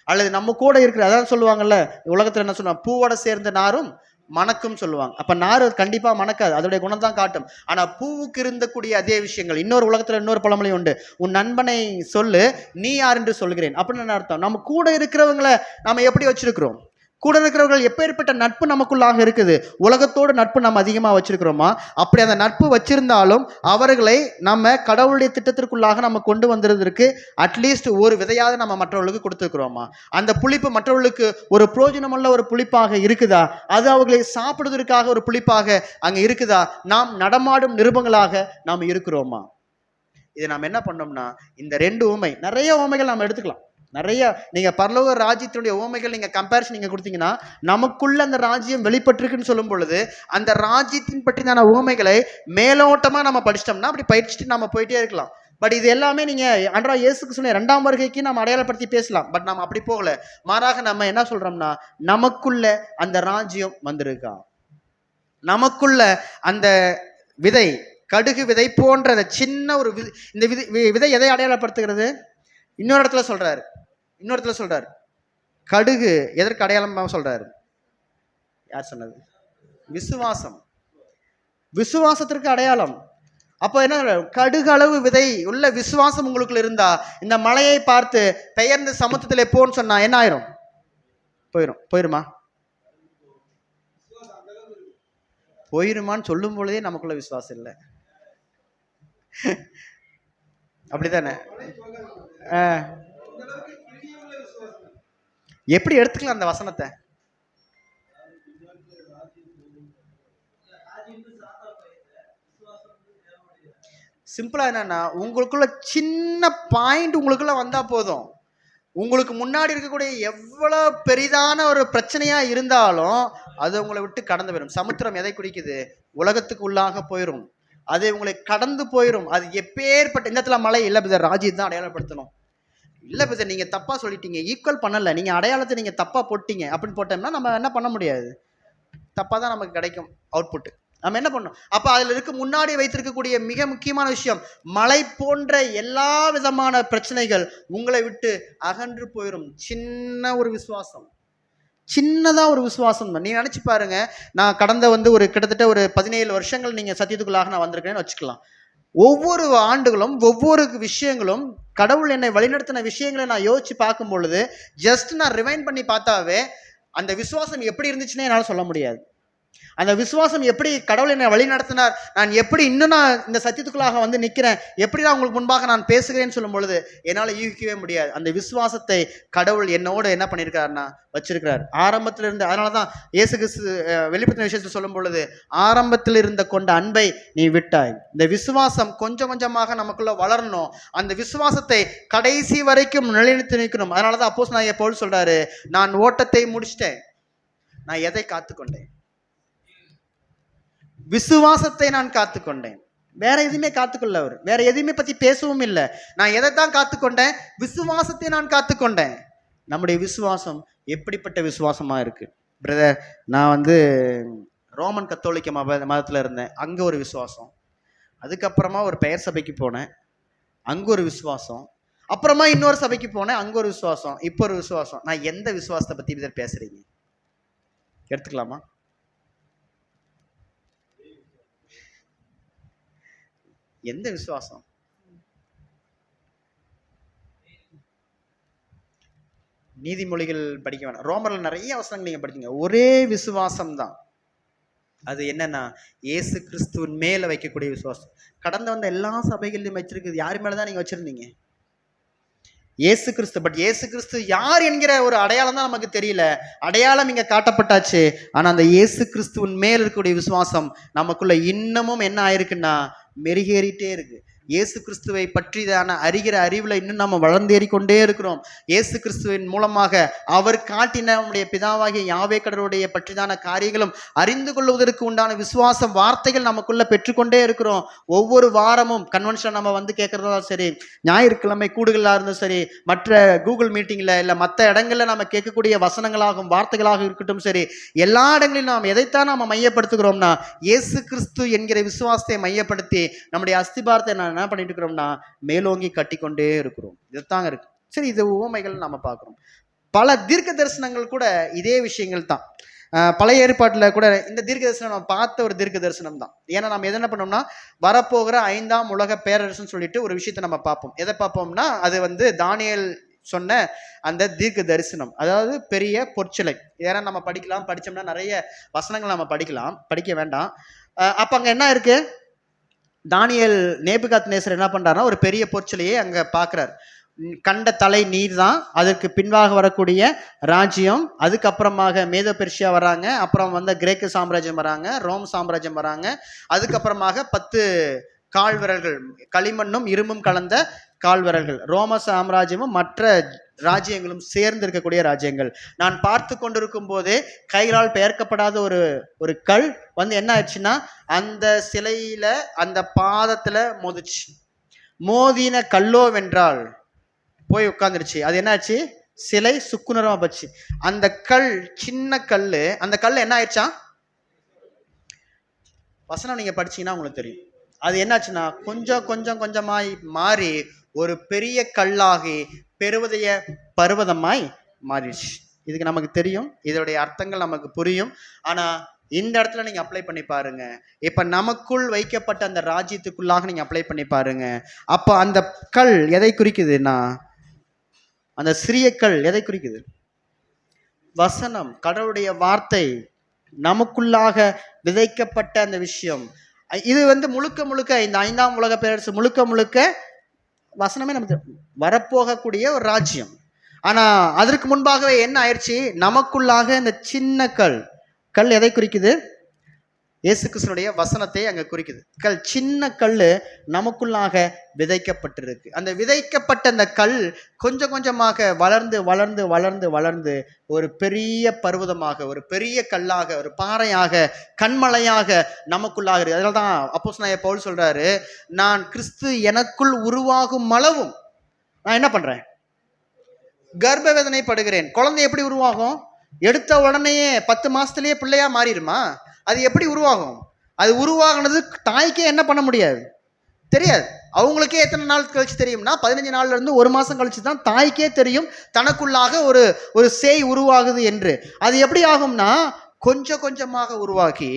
அல்லது நம்ம கூட இருக்கிற, அதான் சொல்லுவாங்கல்ல உலகத்துல என்ன சொல்லுவாங்க, பூவோட சேர்ந்த நாரும் மணக்கும் சொல்லுவாங்க. அப்ப நார் கண்டிப்பா மணக்காது, அதோடைய குணம் தான் காட்டும். ஆனா பூவுக்கு இருந்தக்கூடிய அதே விஷயங்கள் இன்னொரு உலகத்துல இன்னொரு பழமொழி உண்டு, உன் நண்பனை சொல்லு நீ யார் என்று சொல்கிறேன். அப்படின்னு அர்த்தம். நம்ம கூட இருக்கிறவங்களை நாம எப்படி வச்சிருக்கிறோம்? கூட இருக்கிறவர்கள் எப்பேற்பட்ட நட்பு நமக்குள்ளாக இருக்குது? உலகத்தோடு நட்பு நம்ம அதிகமாக வச்சிருக்கிறோமா? அப்படி அந்த நட்பு வச்சிருந்தாலும் அவர்களை நம்ம கடவுளுடைய திட்டத்திற்குள்ளாக நம்ம கொண்டு வந்ததற்கு அட்லீஸ்ட் ஒரு விதையாவது நம்ம மற்றவர்களுக்கு கொடுத்துருக்கிறோமா? அந்த புளிப்பு மற்றவர்களுக்கு ஒரு பிரயோஜனமுள்ள ஒரு புளிப்பாக இருக்குதா? அது அவர்களை சாப்பிடுவதற்காக ஒரு புளிப்பாக அங்கே இருக்குதா? நாம் நடமாடும் நிருபங்களாக நாம் இருக்கிறோமா? இதை நாம் என்ன பண்ணோம்னா இந்த 2 உவமை, நிறைய உவமைகள் நாம் எடுத்துக்கலாம். நிறைய நீங்க பரலோக ராஜ்யத்தினுடைய உவமைகள் நீங்க கம்பேரிசன் நீங்க கொடுத்தீங்கன்னா நமக்குள்ள அந்த ராஜ்யம் வெளிப்பட்டிருக்குன்னு சொல்லும் பொழுது அந்த ராஜ்யத்தின் பற்றின உவமைகளை மேலோட்டமா நம்ம படிச்சிட்டோம்னா அப்படி பயிற்சிட்டு நம்ம போயிட்டே இருக்கலாம். பட் இது எல்லாமே நீங்க ஆண்டவராகிய இயேசுக்கு சொன்ன 2ஆம் வருகைக்கு நம்ம அடையாளப்படுத்தி பேசலாம். பட் நம்ம அப்படி போகல. மாறாக நம்ம என்ன சொல்றோம்னா நமக்குள்ள அந்த ராஜ்யம் வந்திருக்கா? நமக்குள்ள அந்த விதை, கடுகு விதை போன்ற சின்ன ஒரு இந்த விதை எதை அடையாளப்படுத்துகிறது? இன்னொரு இடத்துல சொல்றாரு கடுகு எதற்கு அடையாளம் சொல்றாரு? யார் சொன்னது? விசுவாசம். விசுவாசத்திற்கு அடையாளம். அப்போ என்ன, கடுகு அளவு விதை உள்ள விசுவாசம் உங்களுக்குள்ள இருந்தா இந்த மலையை பார்த்து பெயர்ந்து சமுத்திரத்திலே போன்னு சொன்னா என்ன ஆயிரும்? போயிருமா? போயிருமான்னு சொல்லும் பொழுதே நமக்குள்ள விசுவாசம் இல்லை. அப்படித்தானே? எப்படி எடுத்துக்கலாம் அந்த வசனத்தை? சிம்பிளா என்னன்னா உங்களுக்குள்ள சின்ன பாயிண்ட் உங்களுக்குள்ள வந்தா போதும். உங்களுக்கு முன்னாடி இருக்கக்கூடிய எவ்வளவு பெரிதான ஒரு பிரச்சனையா இருந்தாலும் அது உங்களை விட்டு கடந்து போயிடும். சமுத்திரம் எதை குடிக்குது? உலகத்துக்கு உள்ளாக போயிடும். அது உங்களை கடந்து போயிடும். அது எப்பேற்பட்ட இந்த இடத்துல மழை இல்லை, ராஜ்யத்தை தான் அடையாளப்படுத்தணும். இல்லை பிரதர் நீங்கள் தப்பாக சொல்லிட்டீங்க, ஈக்குவல் பண்ணலை, நீங்கள் அடையாளத்தை நீங்கள் தப்பாக போட்டீங்க அப்படின்னு போட்டோம்னா நம்ம என்ன பண்ண முடியாது, தப்பாக தான் நமக்கு கிடைக்கும் அவுட்புட்டு. நம்ம என்ன பண்ணோம், அப்போ அதில் இருக்க முன்னாடி வைத்திருக்கக்கூடிய மிக முக்கியமான விஷயம், மலை போன்ற எல்லா விதமான பிரச்சனைகள் உங்களை விட்டு அகன்று போயிடும். சின்ன ஒரு விசுவாசம், சின்னதாக ஒரு விசுவாசம் தான். நீங்கள் நினச்சி பாருங்க, நான் கடந்த ஒரு கிட்டத்தட்ட ஒரு 17 வருஷங்கள் நீங்கள் சத்தியத்துக்குள்ளாக நான் வந்திருக்கேன்னு வச்சுக்கலாம். ஒவ்வொரு ஆண்டுகளும் ஒவ்வொரு விஷயங்களும் கடவுள் என்னை வழிநடத்தின விஷயங்களை நான் யோசிச்சு பார்க்கும் பொழுது ஜஸ்ட் நான் ரிவைண்ட் பண்ணி பார்த்தாவே அந்த விசுவாசம் எப்படி இருந்துச்சுன்னே என்னால் சொல்ல முடியாது. அந்த விசுவாசம் எப்படி கடவுள் என்னை வழி நடத்தினார், நான் எப்படி இன்னும் நான் இந்த சத்தியத்துக்குள்ளாக வந்து நிற்கிறேன், எப்படி நான் உங்களுக்கு முன்பாக நான் பேசுகிறேன்னு சொல்லும் பொழுது என்னால் யூகிக்கவே முடியாது. அந்த விசுவாசத்தை கடவுள் என்னோடு என்ன பண்ணியிருக்காருன்னா வச்சிருக்கிறார் ஆரம்பத்தில் இருந்து. அதனால தான் இயேசு கிறிஸ்து வெளிப்படுத்தின விஷயத்தில் சொல்லும் பொழுது, ஆரம்பத்தில் இருந்த கொண்ட அன்பை நீ விட்டாய். இந்த விசுவாசம் கொஞ்சம் கொஞ்சமாக நமக்குள்ள வளரணும். அந்த விசுவாசத்தை கடைசி வரைக்கும் நிலைநிறுத்தி நிற்கணும். அதனால தான் அப்போஸ்தலனாகிய பவுல் சொல்றாரு, நான் ஓட்டத்தை முடிச்சிட்டேன், நான் எதை காத்துக்கொண்டேன், விசுவாசத்தை நான் காத்துக்கொண்டேன். வேற எதுவுமே காத்துக்கொள்ள, அவர் வேற எதுவுமே பத்தி பேசவும் இல்லை. நான் எதை தான் காத்துக்கொண்டேன், விசுவாசத்தை நான் காத்துக்கொண்டேன். நம்முடைய விசுவாசம் எப்படிப்பட்ட விசுவாசமா இருக்கு பிரதர்? நான் ரோமன் கத்தோலிக்க மதத்துல இருந்தேன், அங்க ஒரு விசுவாசம். அதுக்கப்புறமா ஒரு பெயர் சபைக்கு போனேன், அங்க ஒரு விசுவாசம். அப்புறமா இன்னொரு சபைக்கு போனேன், அங்க ஒரு விசுவாசம், இப்போ ஒரு விசுவாசம். நான் எந்த விசுவாசத்தை பத்தி பிரதர் பேசுறீங்க? எடுத்துக்கலாமா? எந்த விசுவாசம்? நீதிமொழிகள் படிக்க வேணாம், ரோமர்ல நிறைய வசனங்கள் நீங்க படிச்சீங்க. ஒரே விசுவாசம் தான். அது என்னன்னா இயேசு கிறிஸ்துவின் மேல வைக்கக்கூடிய விசுவாசம். கடந்த வந்த எல்லா சபைகளிலும் வச்சிருக்குது யார் மேலதான் நீங்க வச்சிருந்தீங்க? இயேசு கிறிஸ்து. பட் இயேசு கிறிஸ்து யார் என்கிற ஒரு அடையாளம் தான் நமக்கு தெரியல. அடையாளம் இங்க காட்டப்பட்டாச்சு, ஆனா அந்த இயேசு கிறிஸ்துவின் மேல் இருக்கக்கூடிய விசுவாசம் நமக்குள்ள இன்னமும் என்ன ஆயிருக்குன்னா மெருகேறிட்டே இருக்கு. இயேசு கிறிஸ்துவை பற்றிதான அறிகிற அறிவில் இன்னும் நம்ம வளர்ந்தேறிக்கொண்டே இருக்கிறோம். இயேசு கிறிஸ்துவின் மூலமாக அவர் காட்டின நம்முடைய பிதாவாகிய யாவே கடவுளுடைய பற்றிதான காரியங்களும் அறிந்து கொள்வதற்கு உண்டான விசுவாசம் வார்த்தைகள் நமக்குள்ள பெற்றுக்கொண்டே இருக்கிறோம். ஒவ்வொரு வாரமும் கன்வென்ஷன் நம்ம கேட்கறதா சரி, ஞாயிற்றுக்கிழமை கூடுகளாக இருந்தும் சரி, மற்ற கூகுள் மீட்டிங்கில் இல்லை மற்ற இடங்களில் நம்ம கேட்கக்கூடிய வசனங்களாகவும் வார்த்தைகளாக இருக்கட்டும் சரி, எல்லா இடங்களிலும் நாம் எதைத்தான் நம்ம மையப்படுத்துகிறோம்னா இயேசு கிறிஸ்து என்கிற விசுவாசத்தை மையப்படுத்தி நம்முடைய அஸ்திபாரத்தை நான் என்ன பண்ணிட்டு இருக்கிறோம்னா மேலோங்கி கட்டிக்கொண்டே இருக்கிறோம். இதுதாங்க இருக்கு. சரி, இது உவமைகள் நம்ம பார்க்கிறோம். பல தீர்க்க தரிசனங்கள் கூட இதே விஷயங்கள் தான். பழைய ஏற்பாட்டில் கூட இந்த தீர்க்க தரிசனம் நம்ம பார்த்த ஒரு தீர்க்க தரிசனம் தான். ஏன்னா நம்ம எது என்ன பண்ணோம்னா வரப்போகிற 5ஆம் உலக பேரரசுன்னு சொல்லிட்டு ஒரு விஷயத்தை நம்ம பார்ப்போம். எதை பார்ப்போம்னா அது தானியேல் சொன்ன அந்த தீர்க்க தரிசனம், அதாவது பெரிய பொற்சிலை. ஏன்னா நம்ம படிக்கலாம், படிச்சோம்னா நிறைய வசனங்கள் நம்ம படிக்க வேண்டாம். அப்ப அங்க என்ன இருக்கு, தானியேல் நேபுகாத்நேசர் என்ன பண்றாருன்னா ஒரு பெரிய பொற்சிலையை அங்க பாக்குறாரு. கண்ட தலை நீர் தான், அதற்கு பின்பாக வரக்கூடிய ராஜ்யம், அதுக்கப்புறமாக மேதோ பெர்ஷியா வராங்க, அப்புறம் கிரேக்க சாம்ராஜ்யம் வராங்க, ரோம் சாம்ராஜ்யம் வராங்க, அதுக்கப்புறமாக 10 கால்விரல்கள், களிமண்ணும் இரும்பும் கலந்த கால்விரல்கள், ரோம சாம்ராஜ்யமும் மற்ற ராஜ்யங்களும் சேர்ந்து இருக்கக்கூடிய ராஜ்யங்கள். நான் பார்த்து கொண்டிருக்கும் போதே கைகளால் பெயர்க்கப்படாத ஒரு கல் என்ன ஆயிடுச்சுன்னா அந்த சிலையில அந்த பாதத்துல மோதிச்சு. மோதின கல்லோ வென்றால் போய் உட்கார்ந்துருச்சு. அது என்னாச்சு, சிலை சுக்குநரமா போச்சு. அந்த கல் சின்ன கல்லு, அந்த கல் என்ன ஆயிடுச்சா, வசனம் நீங்க படிச்சீங்கன்னா உங்களுக்கு தெரியும். அது என்னாச்சுன்னா கொஞ்சம் கொஞ்சமாய் மாறி ஒரு பெரிய கல்லாகி பெருவதைய பர்வதமாய் மாறிடுச்சு. இதுக்கு நமக்கு தெரியும், இதோடைய அர்த்தங்கள் நமக்கு புரியும். ஆனா இந்த இடத்துல நீங்க அப்ளை பண்ணி பாருங்க. இப்ப நமக்குள் வைக்கப்பட்ட அந்த ராஜ்யத்துக்குள்ளாக நீங்க அப்ளை பண்ணி பாருங்க. அப்ப அந்த கல் எதை குறிக்குதுன்னா, அந்த சிறிய கல் எதை குறிக்குது? வசனம், கடவுளுடைய வார்த்தை, நமக்குள்ளாக விதைக்கப்பட்ட அந்த விஷயம். இது முழுக்க இந்த 5ஆம் உலக பேரரசு முழுக்க வசனமே நமக்கு வரப்போகக்கூடிய ஒரு ராஜ்யம். ஆனா அதற்கு முன்பாகவே என்ன ஆயிடுச்சு, நமக்குள்ளாக இந்த சின்ன கல் எதை குறிக்குது? இயேசு கிறிஸ்துவினுடைய வசனத்தை அங்க குறிக்குது. சின்ன கல் நமக்குள்ளாக விதைக்கப்பட்டிருக்கு. அந்த விதைக்கப்பட்ட அந்த கல் கொஞ்சம் கொஞ்சமாக வளர்ந்து ஒரு பெரிய பர்வதமாக, ஒரு பெரிய கல்லாக, ஒரு பாறையாக, கண்மலையாக நமக்குள்ளாக இருக்கு. அதனால தான் அப்போஸ்தலனாகிய பவுல் சொல்றாரு, நான் கிறிஸ்து எனக்குள் உருவாகும் அளவும் நான் என்ன பண்றேன், கர்ப்ப வேதனைப்படுகிறேன். குழந்தை எப்படி உருவாகும்? எடுத்த உடனேயே 10 மாசத்துலயே பிள்ளையா மாறிடுமா? அது எப்படி உருவாகும்? அது உருவாகினது தாய்க்கே என்ன பண்ண முடியாது, தெரியாது. அவங்களுக்கே எத்தனை நாள் கழிச்சு தெரியும்னா 15 நாள்ல இருந்து 1 மாசம் கழிச்சு தான் தாய்க்கே தெரியும் தனக்குள்ளாக ஒரு சேய் உருவாகுது என்று. அது எப்படி ஆகும்னா கொஞ்சம் கொஞ்சமாக உருவாக்கி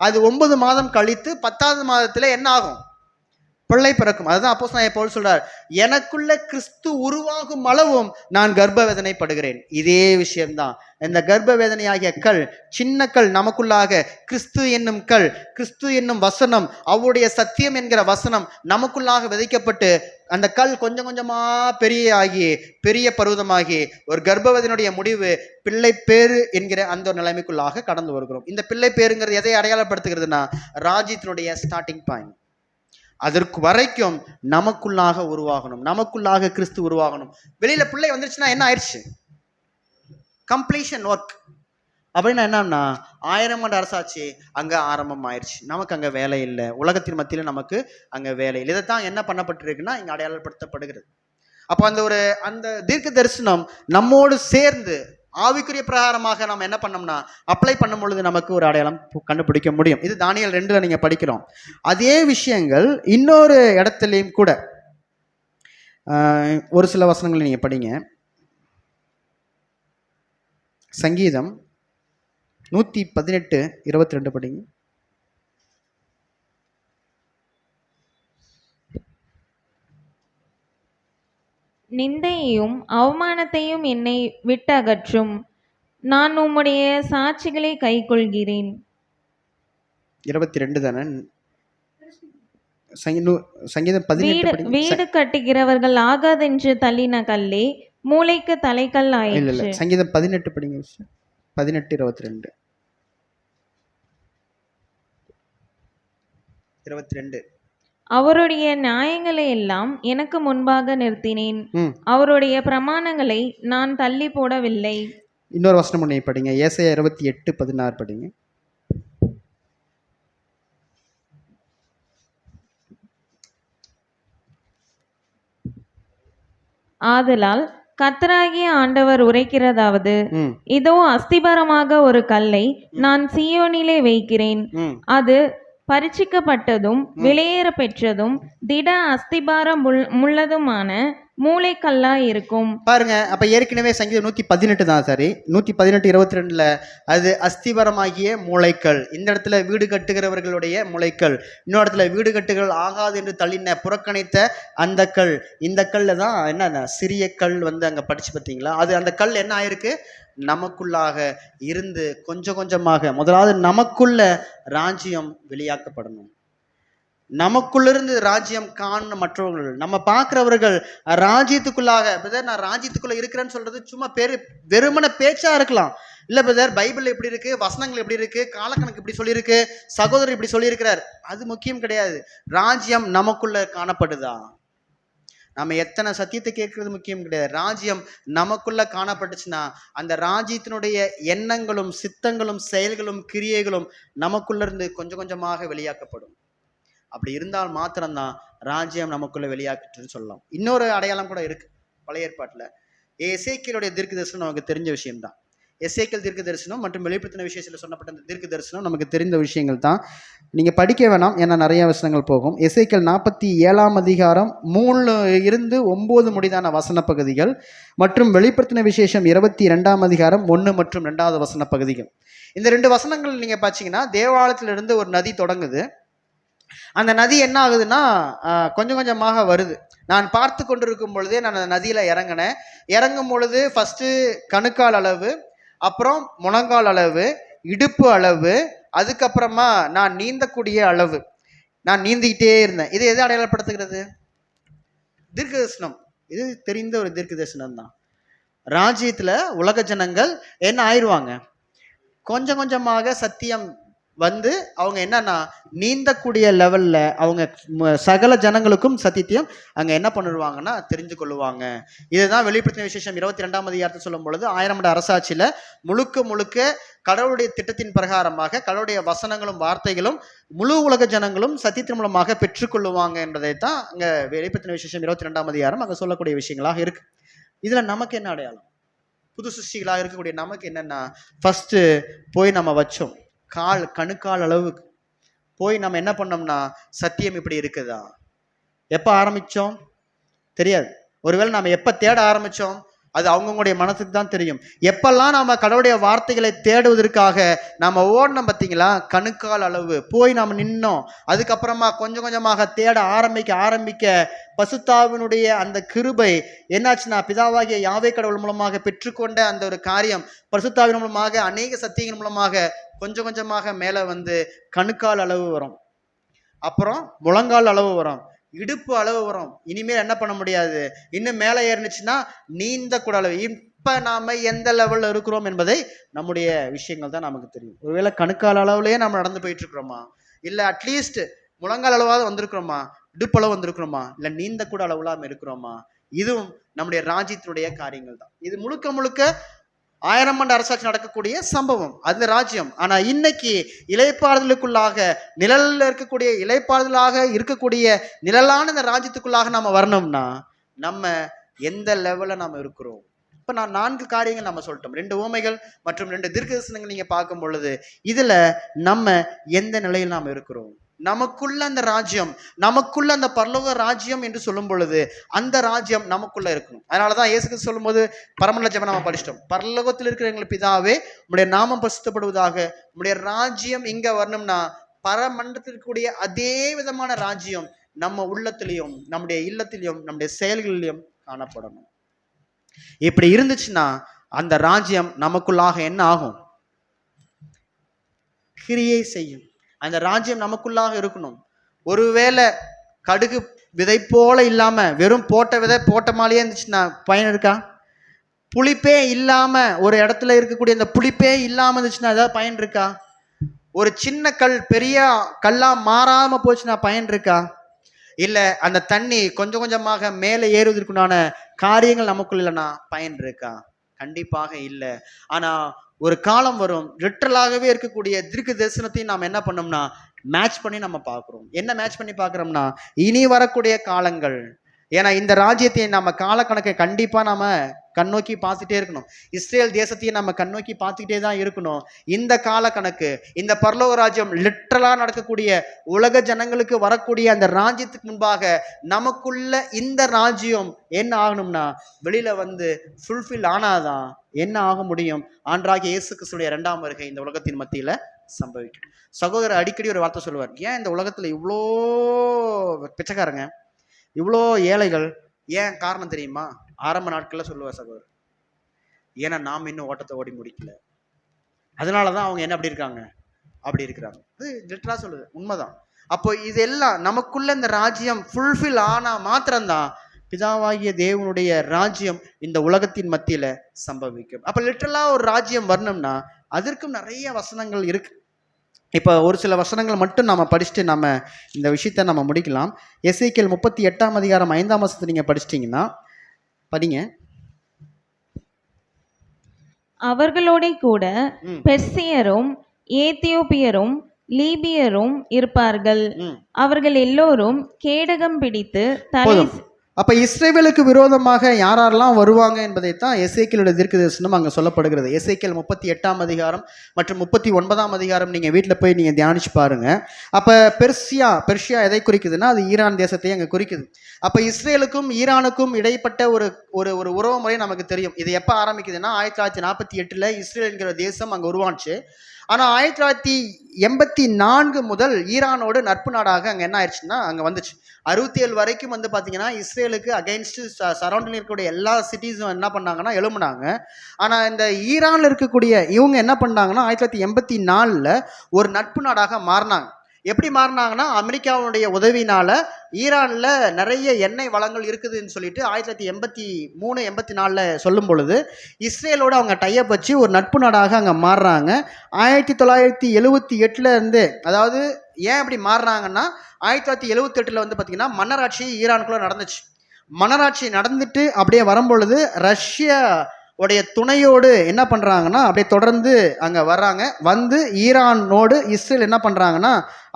அது 9 மாதம் கழித்து 10வது மாதத்துல என்ன ஆகும்? பிள்ளை பிறக்கும். அதுதான் அப்போஸ்தலனாகிய பவுல் சொல்றார், எனக்குள்ள கிறிஸ்து உருவாகும் அளவும் நான் கர்ப்ப வேதனைப்படுகிறேன். இதே விஷயம்தான். இந்த கர்ப்ப வேதனையாகிய கல், சின்ன கல் நமக்குள்ளாக கிறிஸ்து என்னும் கல், கிறிஸ்து என்னும் வசனம், அவருடைய சத்தியம் என்கிற வசனம் நமக்குள்ளாக விதைக்கப்பட்டு அந்த கல் கொஞ்சம் கொஞ்சமா பெரிய பருவதமாகி ஒரு கர்ப்பவதியினுடைய முடிவு பிள்ளை பேரு என்கிற அந்த ஒரு நிலைமைக்குள்ளாக கடந்து வருகிறோம். இந்த பிள்ளை பேருங்கிறது எதை அடையாளப்படுத்துகிறதுனா ராஜ்யத்தினுடைய ஸ்டார்டிங் பாயிண்ட். அதற்கு வரைக்கும் நமக்குள்ளாக உருவாகணும், நமக்குள்ளாக கிறிஸ்து உருவாகணும். வெளியில பிள்ளை வந்துருச்சுன்னா என்ன ஆயிடுச்சு? Completion work. அப்படின்னா என்னன்னா 1000 ஆண்டு அரசாட்சி அங்க ஆரம்பம் ஆயிடுச்சு, நமக்கு அங்க வேலை இல்லை, உலகத்தின் மத்தியில நமக்கு அங்க வேலை இல்லை. இதைத்தான் என்ன பண்ணப்பட்டிருக்குன்னா இங்க அடையாளப்படுத்தப்படுகிறது. அப்போ அந்த தீர்க்க தரிசனம் நம்மோடு சேர்ந்து ஆவிக்குரிய பிரகாரமாக நம்ம என்ன பண்ணோம்னா அப்ளை பண்ணும் பொழுது நமக்கு ஒரு அடையாளம் கண்டுபிடிக்க முடியும். இது தானியேல் 2ல் நீங்க படிக்கிறோம். அதே விஷயங்கள் இன்னொரு இடத்துலையும் கூட ஒரு சில வசனங்கள் நீங்க படிங்க. சங்கீதம் 118:22 படிங்க.
நிந்தையையும் அவமானத்தையும் என்னை விட்டகற்றும், நான் உம்முடைய சாட்சிகளை கைக்கொள்கிறேன்.
22 தானே? சங்கீதம் 18.
வீடு கட்டுகிறவர்கள் ஆகாதென்று தள்ளின கல்லே மூளைக்கு தலைக்கல் ஆயிற்று.
சங்கீதம் 18 படிங்க. 18:22. 22.
அவருடைய நியாயங்களை எல்லாம் எனக்கு முன்பாக நிறுத்தினேன், அவருடைய பிரமாணங்களை நான் தள்ளி போடவில்லை.
இன்னொரு வசனம் ஒண்ணு படிங்க. ஏசாயா 28:16 படிங்க.
ஆதலால் கர்த்தராகிய ஆண்டவர் உரைக்கிறதாவது, இதோ அஸ்திபாரமாக ஒரு கல்லை நான் சீயோனிலே வைக்கிறேன், அது பரிச்சிக்கப்பட்டதும் விலையேற பெற்றதும் திட அஸ்திபாரம் உள்ளதுமான மூளைக்கல்லா இருக்கும்.
பாருங்க, அப்ப ஏற்கனவே சங்கீதம் 118 தான். சரி, 118:22 அது அஸ்திபாரமாகிய மூளைக்கல். இந்த இடத்துல வீடு கட்டுகிறவர்களுடைய மூளைக்கல், இன்னொரு இடத்துல வீடு கட்டுகள் ஆகாது என்று தள்ளின புறக்கணித்த அந்த கல். இந்த கல்ல தான் என்ன சிறிய கல் அங்க படிச்சு பார்த்தீங்களா? அது அந்த கல் என்ன ஆயிருக்கு? நமக்குள்ளாக இருந்து கொஞ்சம் கொஞ்சமாக முதலாவது நமக்குள்ள ராஜ்யம் வெளியாக்கப்படணும். நமக்குள்ளிருந்து ராஜ்யம் காண மற்றவர்கள், நம்ம பார்க்கிறவர்கள் ராஜ்யத்துக்குள்ளாக, பிரதர் நான் ராஜ்யத்துக்குள்ள இருக்கிறேன்னு சொல்றது சும்மா வெறுமன பேச்சா இருக்கலாம். இல்ல பிரதர் பைபிள் எப்படி இருக்கு, வசனங்கள் எப்படி இருக்கு, காலக்கணக்கு இப்படி சொல்லியிருக்கு, சகோதரர் இப்படி சொல்லியிருக்கிறார், அது முக்கியம் கிடையாது. ராஜ்யம் நமக்குள்ள காணப்படுதா? நம்ம எத்தனை சத்தியத்தை கேட்கறது முக்கியம் கிடையாது. ராஜ்யம் நமக்குள்ள காணப்பட்டுச்சுன்னா அந்த ராஜ்யத்தினுடைய எண்ணங்களும் சித்தங்களும் செயல்களும் கிரியைகளும் நமக்குள்ள இருந்து கொஞ்சம் கொஞ்சமாக வெளியாக்கப்படும். அப்படி இருந்தால் மாத்திரம்தான் ராஜ்யம் நமக்குள்ள வெளியாக்கிட்டுன்னு சொல்லலாம். இன்னொரு அடையாளம் கூட இருக்கு பழைய ஏற்பாட்டுல. எசேக்கியேலுடைய தீர்க்க தரிசனம் நமக்கு தெரிஞ்ச விஷயம்தான். எசேக்கியேல் தீர்க்க தரிசனம் மற்றும் வெளிப்படுத்தின விஷயத்தில் சொன்னப்பட்ட அந்த தீர்க்க தரிசனம் நமக்கு தெரிந்த விஷயங்கள் தான். நீங்க படிக்க வேணாம், ஏன்னா நிறைய வசனங்கள் போகும். எசேக்கியேல் 47 அதிகாரம் 3-9 முடிதான வசன பகுதிகள் மற்றும் வெளிப்படுத்தின விசேஷம் 22 அதிகாரம் 1 மற்றும் 2வது வசன பகுதிகள். இந்த 2 வசனங்கள் நீங்க பார்த்தீங்கன்னா தேவாலயத்திலிருந்து ஒரு நதி தொடங்குது. அந்த நதி என்ன ஆகுதுன்னா கொஞ்சம் கொஞ்சமாக வருது. நான் பார்த்து கொண்டிருக்கும் பொழுதே நான் அந்த நதியில இறங்கினேன். இறங்கும் பொழுது ஃபர்ஸ்ட் கணுக்கால் அளவு, அப்புறம் முழங்கால் அளவு, இடுப்பு அளவு, அதுக்கப்புறமா நான் நீந்தக்கூடிய அளவு. நான் நீந்திக்கிட்டே இருந்தேன். இது எது அடையாளப்படுத்துகிறது? தீர்க்க தரிசனம். இது தெரிந்த ஒரு தீர்க்க தரிசனம் தான். ராஜ்யத்துல உலக ஜனங்கள் என்ன ஆயிடுவாங்க? கொஞ்சம் கொஞ்சமாக சத்தியம் அவங்க என்னன்னா நீந்தக்கூடிய லெவல்ல அவங்க சகல ஜனங்களுக்கும் சத்தியத்தையும் அங்க என்ன பண்ணிடுவாங்கன்னா தெரிஞ்சு கொள்ளுவாங்க. இதுதான் வெளிப்படுத்தின விசேஷம் 22 அதிகாரத்தை சொல்லும் பொழுது 1000 ஆண்டு அரசாட்சியில முழுக்க கடவுளுடைய திட்டத்தின் பிரகாரமாக கடவுளுடைய வசனங்களும் வார்த்தைகளும் முழு உலக ஜனங்களும் சத்தியத்தின் மூலமாக பெற்றுக்கொள்ளுவாங்க என்பதை தான் அங்க வெளிப்படுத்தின விசேஷம் 22 அதிகாரம் அங்க சொல்லக்கூடிய விஷயங்களாக இருக்கு. இதில் நமக்கு என்ன அடையாளம்? புது சிருஷ்டிகளாக இருக்கக்கூடிய நமக்கு என்னென்னா, ஃபஸ்ட்டு போய் நம்ம வச்சோம் கணுக்கால் அளவுக்கு போய் நம்ம என்ன பண்ணோம்னா, சத்தியம் இப்படி இருக்குதா? எப்போ ஆரம்பித்தோம் தெரியாது. ஒருவேளை நம்ம எப்போ தேட ஆரம்பித்தோம் அது அவங்கவுங்களுடைய மனசுக்கு தான் தெரியும். எப்பெல்லாம் நம்ம கடவுளுடைய வார்த்தைகளை தேடுவதற்காக நம்ம ஓடணும் பார்த்தீங்களா, கணுக்கால் அளவு போய் நாம் நின்னோம். அதுக்கப்புறமா கொஞ்சம் கொஞ்சமாக தேட ஆரம்பிக்க பசுத்தாவினுடைய அந்த கிருபை என்னாச்சுன்னா, பிதாவாகிய யாவே கடவுள் மூலமாக பெற்றுக்கொண்ட அந்த ஒரு காரியம் பசுத்தாவின் மூலமாக அநேக சத்தியங்கள் மூலமாக கொஞ்சம் கொஞ்சமாக மேலே வந்து கணுக்கால் அளவு வரும், அப்புறம் முழங்கால் அளவு வரும், இடுப்பு அளவு வரும். இனிமேல் என்ன பண்ண முடியாது, இன்னும் மேலே ஏறினுச்சுன்னா நீந்த கூட அளவு. இப்போ நாம் எந்த லெவலில் இருக்கிறோம் என்பதை நம்முடைய விஷயங்கள் தான் நமக்கு தெரியும். ஒருவேளை கணுக்கால் அளவுலேயே நம்ம நடந்து போயிட்டு இருக்கிறோமா, இல்லை அட்லீஸ்ட் முழங்கால் அளவாவது வந்திருக்கிறோமா, இடுப்பளவு வந்திருக்கிறோமா, இல்லை நீந்த கூட அளவுலாம் இருக்கிறோமா? இதுவும் நம்முடைய ராஜ்யத்தினுடைய காரியங்கள் தான். இது முழுக்க முழுக்க 1000 ஆண்டு அரசாட்சி நடக்கக்கூடிய சம்பவம், அந்த ராஜ்யம். ஆனா இன்னைக்கு இலைப்பாறுதலுக்குள்ளாக நிழலில் இருக்கக்கூடிய இலைப்பாறுதலாக இருக்கக்கூடிய நிழலான இந்த ராஜ்யத்துக்குள்ளாக நம்ம வரணும்னா நம்ம எந்த லெவலில் நம்ம இருக்கிறோம்? இப்போ நான் 4 காரியங்கள் நம்ம சொல்லிட்டோம். 2 உவமைகள் மற்றும் 2 தீர்க்கதரிசனங்கள் நீங்க பார்க்கும் பொழுது இதுல நம்ம எந்த நிலையில் நாம் இருக்கிறோம்? நமக்குள்ள அந்த ராஜ்யம், நமக்குள்ள அந்த பரலோக ராஜ்யம் என்று சொல்லும் பொழுது அந்த ராஜ்யம் நமக்குள்ள இருக்கணும். அதனாலதான் இயேசு சொல்லும் போது பரமண்டல ஜெபம் நம்ம படிச்சிட்டோம். பரலோகத்தில் இருக்கிற எங்கள் பிதாவே, உம்முடைய நாமம் பரிசுத்தப்படுவதாக, உம்முடைய ராஜ்யம் இங்க வரணும்னா பரமண்டலத்தில் இருக்கக்கூடிய அதே விதமான ராஜ்யம் நம்ம உள்ளத்திலையும் நம்முடைய இல்லத்திலையும் நம்முடைய செயல்களிலும் காணப்படணும். இப்படி இருந்துச்சுன்னா அந்த ராஜ்யம் நமக்குள்ளாக என்ன ஆகும்? கிரியை செய்யும். அந்த ராஜ்யம் நமக்குள்ளாக இருக்கணும். ஒருவேளை கடுகு விதை போல இல்லாம வெறும் போட்ட விதை போட்ட மாதிரியே இருந்துச்சுன்னா பயன் இருக்கா? புளிப்பே இல்லாம ஒரு இடத்துல இருக்கக்கூடிய அந்த புளிப்பே இல்லாம இருந்துச்சுன்னா ஏதாவது பயன் இருக்கா? ஒரு சின்ன கல் பெரிய கல்லா மாறாம போச்சுன்னா பயன் இருக்கா? இல்ல அந்த தண்ணி கொஞ்சம் கொஞ்சமாக மேலே ஏறுவதற்குண்டான காரியங்கள் நமக்குள்ள இல்லைன்னா பயன் இருக்கா? கண்டிப்பாக இல்லை. ஆனா ஒரு காலம் வரும், லிட்டரலாகவே இருக்கக்கூடிய தீர்க்க தரிசனத்தையும் நாம் என்ன பண்ணோம்னா மேட்ச் பண்ணி நம்ம பார்க்குறோம். என்ன மேட்ச் பண்ணி பார்க்குறோம்னா இனி வரக்கூடிய காலங்கள். ஏன்னா இந்த ராஜ்யத்தை நம்ம காலக்கணக்கை கண்டிப்பா நாம கண்ணோக்கி பார்த்துட்டே இருக்கணும். இஸ்ரேல் தேசத்தையும் நம்ம கண்ணோக்கி பார்த்துக்கிட்டே தான் இருக்கணும். இந்த காலக்கணக்கு, இந்த பரலோக ராஜ்யம் லிட்டரலா நடக்கக்கூடிய உலக ஜனங்களுக்கு வரக்கூடிய அந்த ராஜ்யத்துக்கு முன்பாக நமக்குள்ள இந்த ராஜ்யம் என்ன ஆகணும்னா வெளியில வந்து ஃபுல்ஃபில் ஆனாதான் என்ன ஆக முடியும்? ஆண்டவராகிய இயேசு கிறிஸ்துவின் 2ஆம் வருகை இந்த உலகத்தின் மத்தியில சம்பவிக்கும். சகோதரர் அடிக்கடி ஒரு வார்த்தை சொல்லுவார், ஏன் இந்த உலகத்துல இவ்வளோ பிச்சைக்காரங்க, இவ்வளோ ஏழைகள், ஏன் காரணம் தெரியுமா? ஆரம்ப நாட்களில் சொல்லுவார் சகோதரர், ஏன்னா நாம் இன்னும் ஓட்டத்தை ஓடி முடிக்கல, அதனாலதான் அவங்க என்ன அப்படி இருக்காங்க, அப்படி இருக்கிறாங்க. அது லிட்டரலா சொல்லுது, உண்மைதான். அப்போ இதெல்லாம் நமக்குள்ள இந்த ராஜ்யம் ஃபுல்ஃபில் ஆனா மாத்திரம்தான் பிதாவாகிய தேவனுடைய ராஜ்யம் இந்த உலகத்தின் மத்தியில சம்பவிக்கும். அப்ப லிட்டரலா ஒரு ராஜ்யம் வரணும்னா அதற்கும் நிறைய வசனங்கள் இருக்கு. இப்போ ஒரு சில வசனங்கள் மட்டும் நம்ம படிச்சுட்டு நம்ம இந்த விஷயத்தை நம்ம முடிக்கலாம். எசேக்கியேல் 38ஆம் அதிகாரம் 5ஆம் வசனத்தை நீங்க படிச்சிட்டீங்கன்னா படிங்க.
அவர்களோட கூட பெர்சியரும் ஏத்தியோப்பியரும் லீபியரும் இருப்பார்கள். அவர்கள் எல்லோரும் கேடகம் பிடித்து தலை.
அப்ப இஸ்ரவேலுக்கு விரோதமாக யாரெல்லாம் வருவாங்க என்பதைத்தான் எசேக்கியேலுடைய தீர்க்கதரிசனம் அங்க சொல்லப்படுகிறது. எசேக்கியேல் 38ஆம் அதிகாரம் மற்றும் 39ஆம் அதிகாரம் நீங்க வீட்டில் போய் நீங்க தியானிச்சு பாருங்க. அப்ப பெர்சியா எதை குறிக்குதுன்னா அது ஈரான் தேசத்தை அங்க குறிக்குது. அப்ப இஸ்ரேலுக்கும் ஈரானுக்கும் இடைப்பட்ட ஒரு ஒரு ஒரு உறவு முறை நமக்கு தெரியும். இது எப்ப ஆரம்பிக்குதுன்னா 1948 இஸ்ரேல் என்கிற தேசம் அங்க உருவானுச்சு. ஆனா 1984 முதல் ஈரானோடு நட்பு நாடாக அங்க என்ன ஆயிடுச்சுன்னா அங்க வந்துச்சு. 67 வரைக்கும் வந்து பாத்தீங்கன்னா இஸ்ரேலுக்கு அகைன்ஸ்ட் சரௌண்டிங் இருக்கக்கூடிய எல்லா சிட்டிஸும் என்ன பண்ணாங்கன்னா எழும்புனாங்க. ஆனா இந்த ஈரான்ல இருக்கக்கூடிய இவங்க என்ன பண்ணாங்கன்னா 1984 ஒரு நட்பு நாடாக மாறினாங்க. எப்படி மாறினாங்கன்னா அமெரிக்காவுடைய உதவினால ஈரான்ல நிறைய எண்ணெய் வளங்கள் இருக்குதுன்னு சொல்லிட்டு 1983-84 சொல்லும் பொழுது இஸ்ரேலோட அவங்க டைப் வச்சு ஒரு நட்பு நாடாக அங்கே மாறுறாங்க. 1978 இருந்து, அதாவது ஏன் அப்படி மாறுறாங்கன்னா 1978 வந்து பார்த்தீங்கன்னா மன்னராட்சி ஈரானுக்குள்ள நடந்துச்சு. மன்னராட்சி நடந்துட்டு அப்படியே வரும்பொழுது ரஷ்யா உடைய துணையோடு என்ன பண்ணுறாங்கன்னா அப்படியே தொடர்ந்து அங்கே வர்றாங்க. வந்து ஈரானோடு இஸ்ரேல் என்ன பண்ணுறாங்கன்னா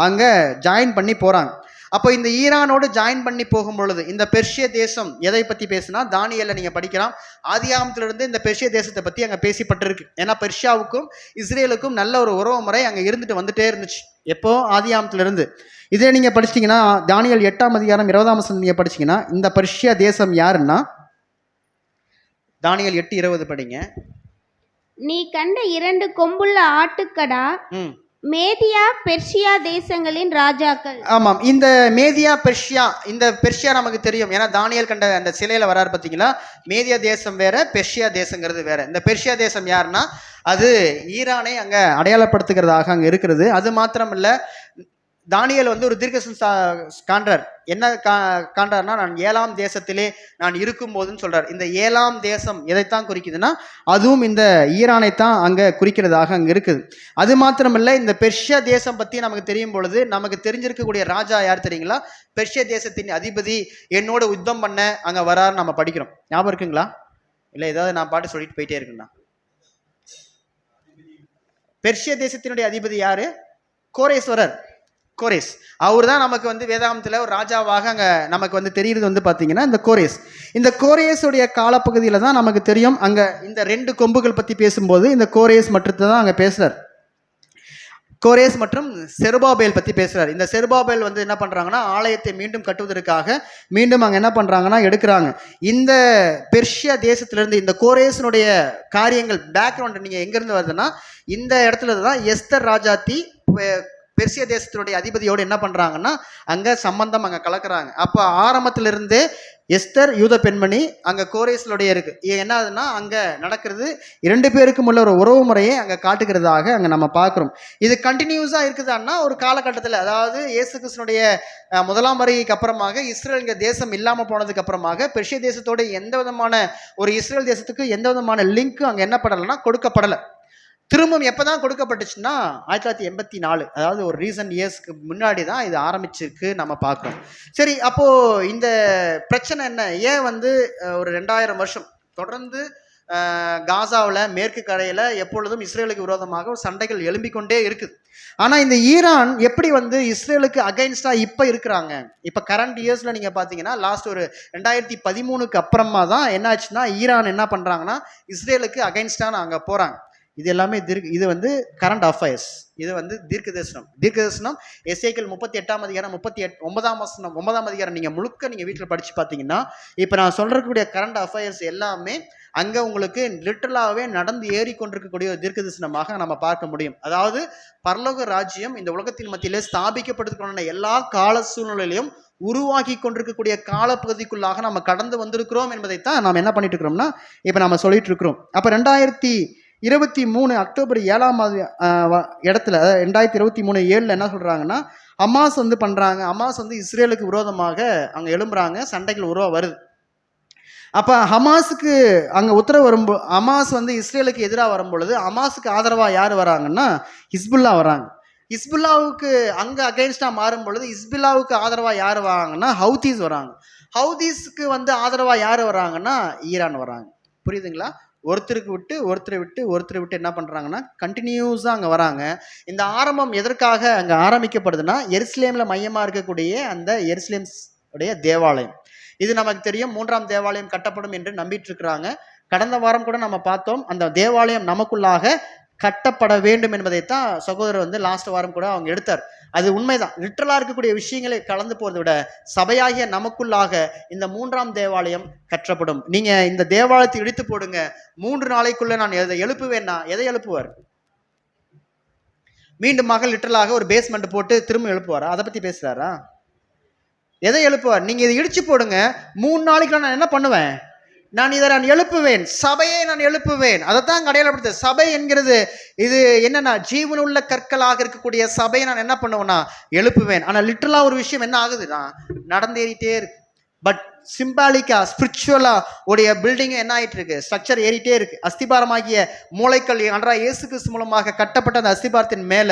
அங்கே ஜாயின் பண்ணி போகிறாங்க. அப்போ இந்த ஈரானோடு ஜாயின் பண்ணி போகும் பொழுது இந்த பெர்ஷிய தேசம் எதை பற்றி பேசுனா, தானியேல்ல நீங்கள் படிக்கலாம், ஆதியாகமத்திலிருந்து இந்த பெர்ஷிய தேசத்தை பற்றி அங்கே பேசிப்பட்டிருக்கு. ஏன்னா பெர்ஷியாவுக்கும் இஸ்ரேலுக்கும் நல்ல ஒரு உறவு முறை அங்கே இருந்துட்டு வந்துட்டே இருந்துச்சு. எப்போ? ஆதியாகமத்திலிருந்து. இதே நீங்கள் படிச்சிட்டிங்கன்னா தானியேல் 8ஆம் அதிகாரம் 20ஆம் வசனம் நீங்கள் படிச்சிங்கன்னா இந்த பெர்ஷியா தேசம் யாருன்னா, தானியேல் 8:20 படிங்க.
நீ கண்ட 2 கொம்புள்ள ஆட்டுக்கடா மேதியா பெர்ஷியா தேசங்களின் ராஜாக்கள்.
ஆமாம், இந்த மேதியா பெர்ஷியா, இந்த பெர்ஷியா நமக்கு தெரியும். ஏன்னா தானியேல் கண்ட அந்த சிலையில வராரு பார்த்தீங்களா, மேதியா தேசம் வேற, பெர்ஷியா தேசங்கிறது வேற. இந்த பெர்ஷியா தேசம் யாருன்னா அது ஈரானை அங்க அடையாளப்படுத்துகிறதாக அங்க இருக்கிறது. அது மாத்திரம் இல்ல, தானியேல் வந்து ஒரு தீர்க்கதரிசனம் காண்றார். என்ன காண்றார்னா, நான் 7ஆம் தேசத்திலே நான் இருக்கும் போதுன்னு சொல்றார். இந்த 7ஆம் தேசம் எதைத்தான் குறிக்குதுன்னா அதுவும் இந்த ஈரானை தான் அங்க குறிக்கிறதாக அங்க இருக்குது. அது மாத்திரமல்ல, இந்த பெர்ஷியா தேசம் பத்தி நமக்கு தெரியும் பொழுது நமக்கு தெரிஞ்சிருக்கக்கூடிய ராஜா யார் தெரியுங்களா? பெர்ஷியா தேசத்தின் அதிபதி என்னோட யுத்தம் பண்ண அங்க வராருன்னு நம்ம படிக்கிறோம். ஞாபகம் இருக்குங்களா? இல்லை ஏதாவது நான் பாட்டு சொல்லிட்டு போயிட்டே இருக்குண்ணா. பெர்ஷியா தேசத்தினுடைய அதிபதி யாரு? கோரேஸ்வரர். கோரேஸ் அவர் தான் நமக்கு வந்து வேதாகமத்தில் ஒரு ராஜாவாக அங்கே நமக்கு வந்து தெரியுறது வந்து பார்த்தீங்கன்னா இந்த கோரேஸ். இந்த கோரேஸுடைய காலப்பகுதியில் தான் நமக்கு தெரியும் அங்கே இந்த 2 கொம்புகள் பற்றி பேசும்போது இந்த கோரேஸ் மற்றும் தான் அங்கே பேசுகிறார். கோரேஸ் மற்றும் செருபாபேல் பற்றி பேசுகிறார். இந்த செருபாபேல் வந்து என்ன பண்ணுறாங்கன்னா ஆலயத்தை மீண்டும் கட்டுவதற்காக மீண்டும் அங்கே என்ன பண்ணுறாங்கன்னா எடுக்கிறாங்க. இந்த பெர்ஷியா தேசத்திலிருந்து இந்த கோரேஸினுடைய காரியங்கள் பேக்ரவுண்ட் நீங்கள் எங்கேருந்து வருதுன்னா இந்த இடத்துல தான் எஸ்தர் ராஜாத்தி பெர்சியா தேசத்தினுடைய அதிபதியோடு என்ன பண்ணுறாங்கன்னா அங்கே சம்பந்தம் அங்கே கலக்கிறாங்க. அப்போ ஆரம்பத்திலிருந்தே எஸ்தர் யூத பெண்மணி அங்கே கோரேஸ்லுடைய இருக்கு. என்ன ஆகுதுன்னா அங்கே நடக்கிறது 2 பேருக்கும் உள்ள ஒரு உறவு முறையை அங்கே காட்டுகிறதாக அங்கே நம்ம பார்க்குறோம். இது கண்டினியூஸாக இருக்குதான்னா ஒரு காலகட்டத்தில், அதாவது இயேசு கிறிஸ்துனுடைய 1ஆம் வருகைக்கு அப்புறமாக இஸ்ரேல் இங்கே தேசம் இல்லாமல் போனதுக்கு அப்புறமாக பெர்ஷியா தேசத்தோட எந்த விதமான ஒரு இஸ்ரேல் தேசத்துக்கு எந்த விதமான லிங்க்கும் அங்கே என்ன படலைன்னா கொடுக்கப்படலை. திரும்பவும் எப்போ தான் கொடுக்கப்பட்டுச்சுன்னா 1984, அதாவது ஒரு ரீசன்ட் இயர்ஸ்க்கு முன்னாடி தான் இது ஆரம்பிச்சிருக்கு நம்ம பார்க்குறோம். சரி, அப்போது இந்த பிரச்சனை என்ன? ஏன் வந்து ஒரு 2000 வருஷம் தொடர்ந்து காசாவில் மேற்கு கரையில் எப்பொழுதும் இஸ்ரேலுக்கு விரோதமாக சண்டைகள் எழும்பிக்கொண்டே இருக்குது. ஆனால் இந்த ஈரான் எப்படி வந்து இஸ்ரேலுக்கு அகைன்ஸ்டாக இப்போ இருக்கிறாங்க? இப்போ கரண்ட் இயர்ஸில் நீங்கள் பார்த்தீங்கன்னா லாஸ்ட் ஒரு 2013க்கு அப்புறமா தான் என்னாச்சுன்னா ஈரான் என்ன பண்ணுறாங்கன்னா இஸ்ரேலுக்கு அகைன்ஸ்டாக அங்கே போகிறாங்க. இது எல்லாமே இது வந்து கரண்ட் அஃபேர்ஸ். இது வந்து தீர்க்கதரிசனம் எசேக்கியேல் 38ஆம் அதிகாரம் 39ஆம் வசனம் 9ஆம் அதிகாரம் நீங்கள் முழுக்க நீங்கள் வீட்டில் படித்து பார்த்தீங்கன்னா இப்போ நான் சொல்கிறக்கூடிய கரண்ட் அஃபேர்ஸ் எல்லாமே அங்கே உங்களுக்கு லிட்டரலாகவே நடந்து ஏறிக்கொண்டிருக்கக்கூடிய ஒரு தீர்க்கதரிசனமாக நம்ம பார்க்க முடியும். அதாவது பரலோக ராஜ்யம் இந்த உலகத்தின் மத்தியிலே ஸ்தாபிக்கப்படுறதுக்கான எல்லா கால சூழ்நிலையிலையும் உருவாக்கி கொண்டிருக்கக்கூடிய காலப்பகுதிக்குள்ளாக நம்ம கடந்து வந்திருக்கிறோம் என்பதைத்தான் நாம் என்ன பண்ணிட்டு இருக்கிறோம்னா இப்போ நம்ம சொல்லிட்டு இருக்கிறோம். அப்போ 2023 அக்டோபர் 7ஆம் இடத்துல 2023 7 என்ன சொல்கிறாங்கன்னா ஹமாஸ் வந்து பண்ணுறாங்க. ஹமாஸ் வந்து இஸ்ரேலுக்கு விரோதமாக அங்கே எழும்புறாங்க, சண்டைகள் உருவா வருது. அப்போ ஹமாஸுக்கு அங்கே உத்தரவு வரும்போது ஹமாஸ் வந்து இஸ்ரேலுக்கு எதிராக வரும்பொழுது ஹமாஸுக்கு ஆதரவாக யார் வராங்கன்னா ஹிஸ்புல்லா வராங்க. ஹிஸ்புல்லாவுக்கு அங்கே அகைன்ஸ்டாக மாறும் பொழுது ஹிஸ்புல்லாவுக்கு ஆதரவாக யார் வராங்கன்னா ஹவுதீஸ் வராங்க. ஹவுதீஸுக்கு வந்து ஆதரவாக யார் வராங்கன்னா ஈரான் வராங்க. புரியுதுங்களா? ஒருத்தரை விட்டு என்ன பண்ணுறாங்கன்னா கண்டினியூஸாக அங்கே வராங்க. இந்த ஆரம்பம் எதற்காக அங்கே ஆரம்பிக்கப்படுதுன்னா எருசலேமில் மையமாக இருக்கக்கூடிய அந்த எருசலேம் உடைய தேவாலயம். இது நமக்கு தெரியும் 3ஆம் தேவாலயம் கட்டப்படும் என்று நம்பிட்டு இருக்கிறாங்க. கடந்த வாரம் கூட நம்ம பார்த்தோம் அந்த தேவாலயம் நமக்குள்ளாக கட்டப்பட வேண்டும் என்பதைத்தான் சகோதரர் வந்து லாஸ்ட் வாரம் கூட அவங்க எடுத்தார். அது உண்மைதான். லிட்டரலாக இருக்கக்கூடிய விஷயங்களை கலந்து போகிறத விட சபையாகிய நமக்குள்ளாக இந்த 3ஆம் தேவாலயம் கட்டப்படும். நீங்கள் இந்த தேவாலயத்தை இடித்து போடுங்க, 3 நாளைக்குள்ளே நான் எதை எழுப்புவேன்னா எதை எழுப்புவார்? மீண்டும் மகள் லிட்டரலாக ஒரு பேஸ்மெண்ட் போட்டு திரும்ப எழுப்புவாரா? அதை பற்றி பேசுகிறாரா? எதை எழுப்புவார்? நீங்கள் இதை இடிச்சு போடுங்க, 3 நாளைக்குள்ள நான் என்ன பண்ணுவேன்? நான் இதை எழுப்புவேன், சபையை நான் எழுப்புவேன். அதைத்தான் அடையாளப்படுத்த சபை என்கிறது. இது என்னன்னா ஜீவனுள்ள கற்களாக இருக்கக்கூடிய சபையை நான் என்ன பண்ணுவேன்னா எழுப்புவேன். ஆனால் லிட்டரலா ஒரு விஷயம் என்ன ஆகுதுன்னா நடந்தேறிட்டே இருக்கு. பட் சிம்பாலிக்கா ஸ்பிரிச்சுவலா உடைய பில்டிங் என்ன ஆயிட்டு இருக்கு? ஸ்ட்ரக்சர் ஏறிட்டே இருக்கு. அஸ்திபாரமாகிய மூளைக்கல் அன்றா இயேசு கிறிஸ்து மூலமாக கட்டப்பட்ட அந்த அஸ்திபாரத்தின் மேல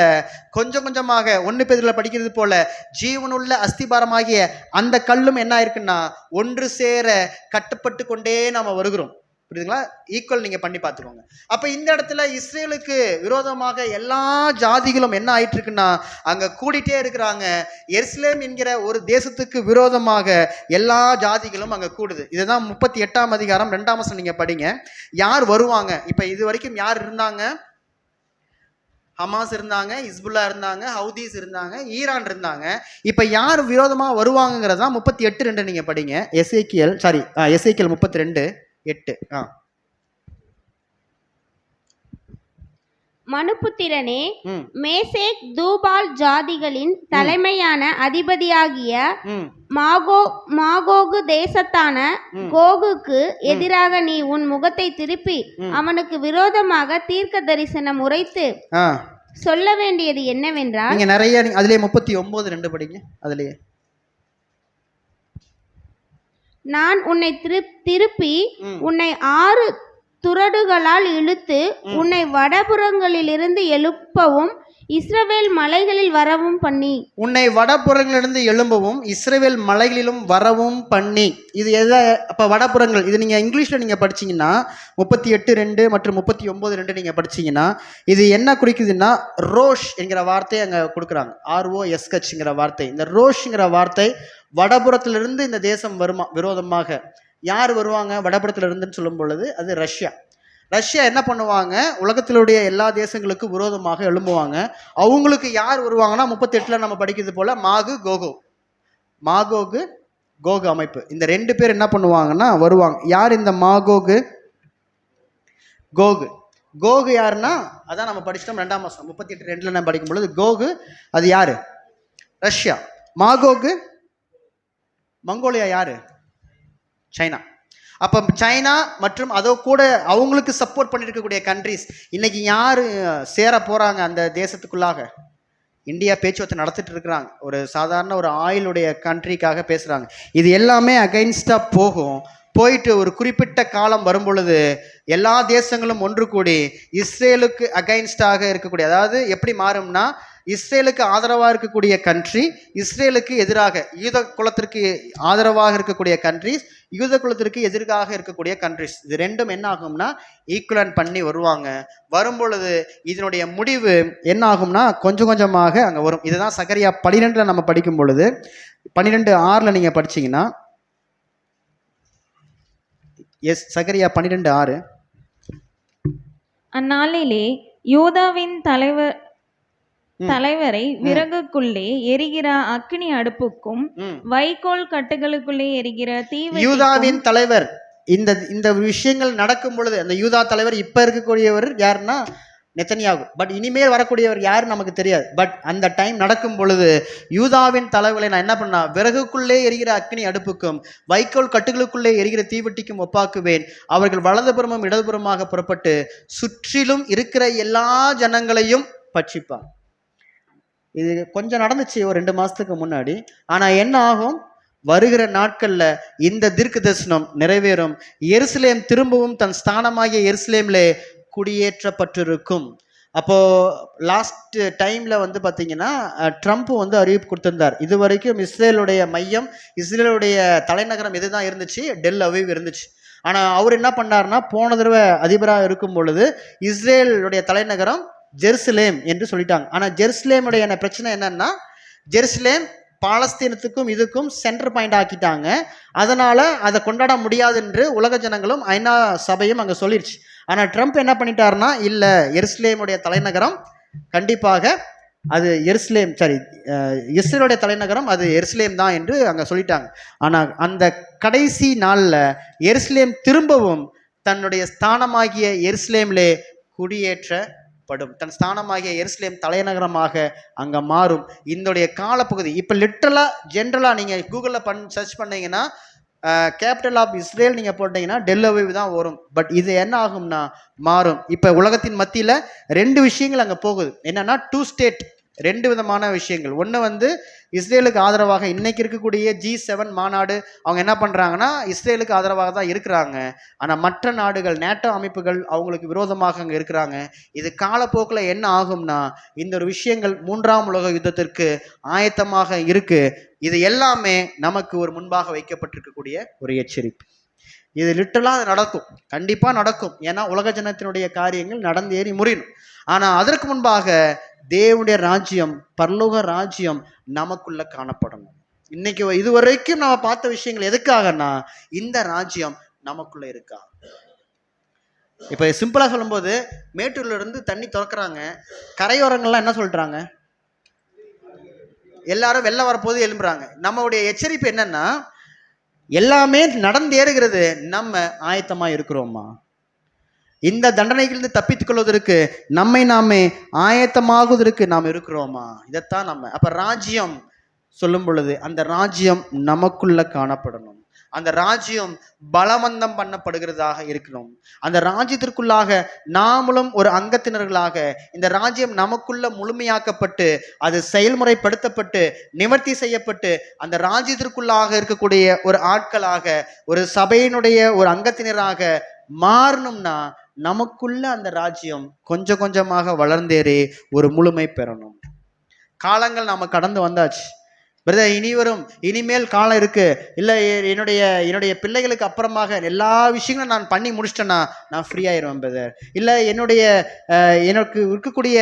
கொஞ்சம் கொஞ்சமாக 1 பேதுருல படிக்கிறது போல ஜீவனுள்ள அஸ்திபாரமாகிய அந்த கல்லும் என்ன ஆயிருக்குன்னா ஒன்று சேர கட்டப்பட்டு கொண்டே நாம வருகிறோம். புரியுதுங்களா? ஈக்குவல் நீங்கள் பண்ணி பார்த்துக்கோங்க. அப்போ இந்த இடத்துல இஸ்ரேலுக்கு விரோதமாக எல்லா ஜாதிகளும் என்ன ஆயிட்டு இருக்குன்னா அங்கே கூடிட்டே இருக்கிறாங்க. எருசலேம் என்கிற ஒரு தேசத்துக்கு விரோதமாக எல்லா ஜாதிகளும் அங்கே கூடுது. இதுதான் 38ஆம் அதிகாரம் 2ஆம் வசனம் நீங்கள் படிங்க. யார் வருவாங்க? இப்போ இது வரைக்கும் யார் இருந்தாங்க? ஹமாஸ் இருந்தாங்க, ஹிஸ்புல்லா இருந்தாங்க, ஹவுதீஸ் இருந்தாங்க, ஈரான் இருந்தாங்க. இப்போ யார் விரோதமாக வருவாங்கிறதா 38:2 நீங்கள் படிங்க. எசேக்கியல் 32:8.
மனுபுத்திரனே, மேசேக் தூபால் ஜாதிகளின் தலைமையான அதிபதியாகிய மாகோகு தேசத்தான கோகுக்கு எதிராக நீ உன் முகத்தை திருப்பி அவனுக்கு விரோதமாக தீர்க்க தரிசனம் உரைத்து சொல்ல வேண்டியது என்னவென்றால்,
நீங்க நிறைய அதுலயே 39:2 படிங்க. அதுலயே
நான் உன்னை திருப்பி உன்னை 6 துறடுகளால் இழுத்து உன்னை வடபுறங்களிலிருந்து எழுப்பவும் இஸ்ரவேல் மலைகளில் வரவும் பண்ணி.
உன்னை வடபுறங்களிலிருந்து எழும்பவும் இஸ்ரவேல் மலைகளிலும் வரவும் பண்ணி. இது எதை? அப்போ வடபுறங்கள், இது நீங்கள் இங்கிலீஷில் நீங்கள் படிச்சிங்கன்னா 38:2 மற்றும் 39:2 நீங்கள் படிச்சிங்கன்னா இது என்ன குறிக்குதுன்னா ரோஷ் என்கிற வார்த்தையை அங்கே கொடுக்குறாங்க. ROSHங்கிற வார்த்தை. இந்த ரோஷ்ங்கிற வார்த்தை வடபுறத்திலிருந்து இந்த தேசம் வருமா விரோதமாக. யார் வருவாங்க வடபுறத்திலிருந்துன்னு சொல்லும் பொழுது அது ரஷ்யா. ரஷ்யா என்ன பண்ணுவாங்க? உலகத்திலுடைய எல்லா தேசங்களுக்கும் விரோதமாக எழும்புவாங்க. அவங்களுக்கு யார் வருவாங்கன்னா 38 நம்ம படிக்கிறது போல மாகோகு கோகு அமைப்பு. இந்த 2 பேர் என்ன பண்ணுவாங்கன்னா வருவாங்க. யார் இந்த மாகோகு கோகு? கோகு யாருன்னா அதான் நம்ம படிச்சிட்டோம் 2ஆம் வசனம் 38:2 நம்ம படிக்கும் பொழுது கோகு அது யாரு? ரஷ்யா. மாகோகு மங்கோலியா யாரு? சைனா. அப்போ சைனா மற்றும் அதோ கூட அவங்களுக்கு சப்போர்ட் பண்ணியிருக்கக்கூடிய கண்ட்ரிஸ் இன்னைக்கு யார் சேர போகிறாங்க அந்த தேசத்துக்குள்ளாக? இந்தியா பேச்சுவார்த்தை நடத்திட்டு இருக்கிறாங்க. ஒரு சாதாரண ஒரு ஆயிலுடைய கண்ட்ரிக்காக பேசுகிறாங்க. இது எல்லாமே அகைன்ஸ்டாக போயிட்டு ஒரு குறிப்பிட்ட காலம் வரும் பொழுது எல்லா தேசங்களும் ஒன்று கூடி இஸ்ரேலுக்கு அகைன்ஸ்டாக இருக்கக்கூடிய, அதாவது எப்படி மாறும்னா இஸ்ரேலுக்கு ஆதரவாக இருக்கக்கூடிய கண்ட்ரி இஸ்ரேலுக்கு எதிராக, யூத குலத்திற்கு ஆதரவாக இருக்கக்கூடிய கண்ட்ரிஸ் யூத குலத்திற்கு எதிராக இருக்கக்கூடிய கண்ட்ரிஸ், இது ரெண்டும் என்ன ஆகும்னா ஈக்குவலன்ட் பண்ணி வருவாங்க. வரும் பொழுது இதனுடைய முடிவு என்ன ஆகும்னா கொஞ்சம் கொஞ்சமாக அங்கே வரும். இதுதான் சகரியா 12 நம்ம படிக்கும் பொழுது 12:6 நீங்கள் படிச்சீங்கன்னா சகரியா 12:6.
அந்நாளிலே யூதாவின் தலைவரை விறகுக்குள்ளே எரிகிற அக்கினி அடுப்புக்கும் வைக்கோல் கட்டுகளுக்குள்ளே எரிகிற தீ.
யூதாவின் தலைவர் இந்த விஷயங்கள் நடக்கும் பொழுது அந்த யூதா தலைவர் இப்ப இருக்கக்கூடியவர் யாருன்னா நெத்தனியாகு. பட் இனிமேல் வரக்கூடியவர் யாரு நமக்கு தெரியாது. பட் அந்த டைம் நடக்கும் பொழுது யூதாவின் தலைவர்களை நான் என்ன பண்ணா விறகுக்குள்ளே எரிகிற அக்கினி அடுப்புக்கும் வைக்கோல் கட்டுகளுக்குள்ளே எரிகிற தீவெட்டிக்கும் ஒப்பாக்குவேன். அவர்கள் வலதுபுறமும் இடதுபுறமாக புறப்பட்டு சுற்றிலும் இருக்கிற எல்லா ஜனங்களையும் பட்சிப்பார். இது கொஞ்சம் நடந்துச்சு ஒரு 2 மாசத்துக்கு முன்னாடி. ஆனா என்ன ஆகும்? வருகிற நாட்கள்ல இந்த தீர்க்க தரிசனம் நிறைவேறும். எருசலேம் திரும்பவும் தன் ஸ்தானமாகிய எருசலேம்ல குடியேற்றப்பட்டிருக்கும். அப்போ லாஸ்ட் டைம்ல வந்து பாத்தீங்கன்னா ட்ரம்ப் வந்து அறிவிப்பு கொடுத்திருந்தார். இது வரைக்கும் இஸ்ரேலுடைய மையம், இஸ்ரேலுடைய தலைநகரம் எதுதான் இருந்துச்சு? டெல் அவிவ் இருந்துச்சு. ஆனா அவர் என்ன பண்ணார்னா போன தடவை அதிபராக இருக்கும் பொழுது இஸ்ரேலுடைய தலைநகரம் ஜெருசலேம் என்று சொல்லிட்டாங்க. ஆனா ஜெருசலேமுடைய பிரச்சனை என்னன்னா ஜெருசலேம் பாலஸ்தீனத்துக்கும் இதுக்கும் சென்டர் பாயிண்ட் ஆக்கிட்டாங்க. அதனால அதை கொண்டாட முடியாது என்று உலக ஜனங்களும் ஐநா சபையும் அங்க சொல்லிருச்சு. ஆனா ட்ரம்ப் என்ன பண்ணிட்டாருன்னா இல்ல எருசலேமுடைய தலைநகரம் கண்டிப்பாக அது இஸ்ரேலுடைய தலைநகரம் அது எருசலேம் தான் என்று அங்க சொல்லிட்டாங்க. ஆனா அந்த கடைசி நாள்ல எருசலேம் திரும்பவும் தன்னுடைய ஸ்தானமாகிய எருசலேம்லே குடியேற்றப்படும். தன் ஸ்தானமாகிய எருசலேம் தலைநகரமாக அங்க மாறும். இதனுடைய காலப்பகுதி இப்ப லிட்டரலா ஜென்ரலா நீங்க கூகுள்ல சர்ச் பண்ணீங்கன்னா கேபிட்டல் ஆஃப் இஸ்ரேல் நீங்க போட்டீங்கன்னா டெல் அவிவ் தான் வரும். பட் இது என்ன ஆகும்னா மாறும். இப்ப உலகத்தின் மத்தியில 2 விஷயங்கள் அங்க போகுது. என்னன்னா 2 ஸ்டேட், 2 விதமான விஷயங்கள். ஒன்று வந்து இஸ்ரேலுக்கு ஆதரவாக இன்னைக்கு இருக்கக்கூடிய G7 மாநாடு அவங்க என்ன பண்ணுறாங்கன்னா இஸ்ரேலுக்கு ஆதரவாக தான் இருக்கிறாங்க. ஆனால் மற்ற நாடுகள் நேட்டோ அமைப்புகள் அவங்களுக்கு விரோதமாக அங்கே இருக்கிறாங்க. இது காலப்போக்கில் என்ன ஆகும்னா இந்த ஒரு விஷயங்கள் 3ஆம் உலக யுத்தத்திற்கு ஆயத்தமாக இருக்கு. இது எல்லாமே நமக்கு ஒரு முன்பாக வைக்கப்பட்டிருக்கக்கூடிய ஒரு எச்சரிப்பு. இது லிட்டரலாக அது நடக்கும், கண்டிப்பாக நடக்கும். ஏன்னா உலக ஜனத்தினுடைய காரியங்கள் நடந்தேறி முடியணும். ஆனால் அதற்கு முன்பாக தேவனுடைய ராஜ்யம், பரலோக ராஜ்யம் நமக்குள்ள காணப்படணும். இன்னைக்கு இதுவரைக்கும் நம்ம பார்த்த விஷயங்கள் எதுக்காகனா இந்த ராஜ்யம் நமக்குள்ள இருக்கா. இப்போ சிம்பிளாக சொல்லும்போது, மேட்டூர்ல இருந்து தண்ணி திறக்கிறாங்க, கரையோரங்கள்லாம் என்ன சொல்றாங்க, எல்லாரும் வெள்ளம் வரப்போது எழும்புறாங்க. நம்மளுடைய எச்சரிப்பு என்னன்னா, எல்லாமே நடந்தேறுகிறது, நம்ம ஆயத்தமா இருக்கிறோமா? இந்த தண்டனைகளிலிருந்து தப்பித்துக் கொள்வதற்கு நம்மை நாமே ஆயத்தமாகுவதற்கு நாம் இருக்கிறோமா? இதைத்தான் நம்ம அப்ப ராஜ்யம் சொல்லும் பொழுது, அந்த ராஜ்யம் நமக்குள்ள காணப்படணும். அந்த ராஜ்யம் பலவந்தம் பண்ணப்படுகிறதாக இருக்கணும். அந்த ராஜ்யத்திற்குள்ளாக நாமளும் ஒரு அங்கத்தினர்களாக இந்த ராஜ்யம் நமக்குள்ள முழுமையாக்கப்பட்டு அது செயல்முறைப்படுத்தப்பட்டு நிவர்த்தி செய்யப்பட்டு அந்த ராஜ்யத்திற்குள்ளாக இருக்கக்கூடிய ஒரு ஆட்களாக ஒரு சபையினுடைய ஒரு அங்கத்தினராக மாறணும்னா நமக்குள்ள அந்த ராஜ்யம் கொஞ்சம் கொஞ்சமாக வளர்ந்தேறி ஒரு முழுமை பெறணும். காலங்கள் நாம கடந்து வந்தாச்சு பிரதர், இனிமேல் காலம் இருக்கு. இல்லை என்னுடைய பிள்ளைகளுக்கு அப்புறமாக எல்லா விஷயங்களும் நான் பண்ணி முடிச்சிட்டேன்னா நான் ஃப்ரீ ஆயிடுவேன் பிரதர். இல்லை எனக்கு இருக்கக்கூடிய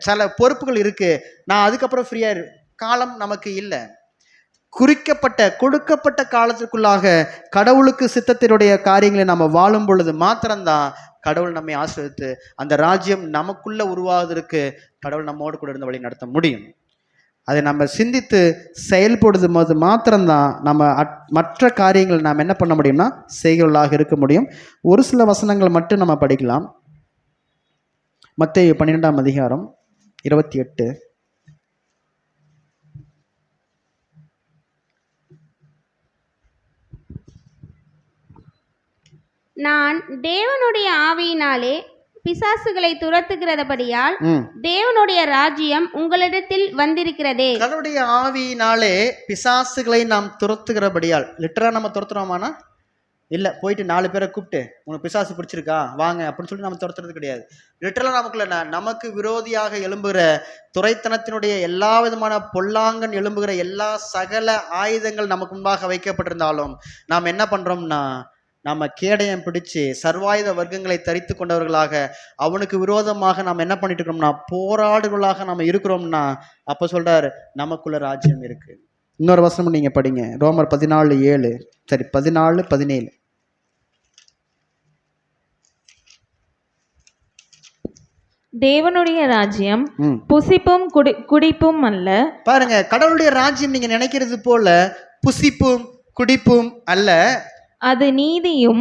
சில பொறுப்புகள் இருக்கு, நான் அதுக்கப்புறம் ஃப்ரீ ஆயிடுவேன். காலம் நமக்கு இல்லை. கொடுக்கப்பட்ட காலத்திற்குள்ளாக கடவுளுக்கு சித்தத்தினுடைய காரியங்களை நம்ம வாழும் பொழுது மாத்திரம்தான் கடவுள் நம்மை ஆசீர்வதித்து அந்த ராஜ்யம் நமக்குள்ள உருவாவதற்கு கடவுள் நம்மோடு கூட இருந்து வழி நடத்த முடியும். அதை நம்ம சிந்தித்து செயல்படுத்தும் போது மாத்திரம்தான் நம்ம மற்ற காரியங்கள் நாம் என்ன பண்ண முடியும்னா செய்களாக இருக்க முடியும். ஒரு சில வசனங்கள் மட்டும் நம்ம படிக்கலாம். மத்தேயு 12ஆம் அதிகாரம் 28.
நான் தேவனுடைய ஆவியினாலே பிசாசுகளை துரத்துகிறபடியால் தேவனுடைய ராஜ்யம் உங்களிடத்தில் வந்திருக்கிறதே.
கடவுளுடைய ஆவியினாலே பிசாசுகளை நாம் துரத்துகிறபடியால், லிட்டரா நம்ம துரத்துறோமானா இல்லை, போயிட்டு 4 பேரை கூப்பிட்டு உனக்கு பிசாசு பிடிச்சிருக்கா வாங்க அப்படின்னு சொல்லி நம்ம துரத்துறது கிடையாது. லிட்டரலா நமக்குள்ள நமக்கு விரோதியாக எழும்புகிற துரைத்தனத்தினுடைய எல்லா விதமான பொல்லாங்கன் எழும்புகிற எல்லா சகல ஆயுதங்கள் நமக்கு முன்பாக வைக்கப்பட்டிருந்தாலும் நாம் என்ன பண்றோம்னா நம்ம கேடயம் பிடிச்சு சர்வாயுத வர்க்கங்களை தரித்து கொண்டவர்களாக அவனுக்கு விரோதமாக நாம் என்ன பண்ணிட்டு இருக்கிறோம்னா போராடுகளாக நம்ம இருக்கிறோம்னா அப்ப சொல்றாரு நமக்குள்ள ராஜ்யம் இருக்கு. இன்னொரு வசனம் நீங்க படிங்க, ரோமர் 14:7 சரி 14:17.
தேவனுடைய ராஜ்யம் புசிப்பும் குடிப்பும் அல்ல.
பாருங்க, கடவுளுடைய ராஜ்யம் நீங்க நினைக்கிறது போல புசிப்பும் குடிப்பும் அல்ல,
அது நீதியும்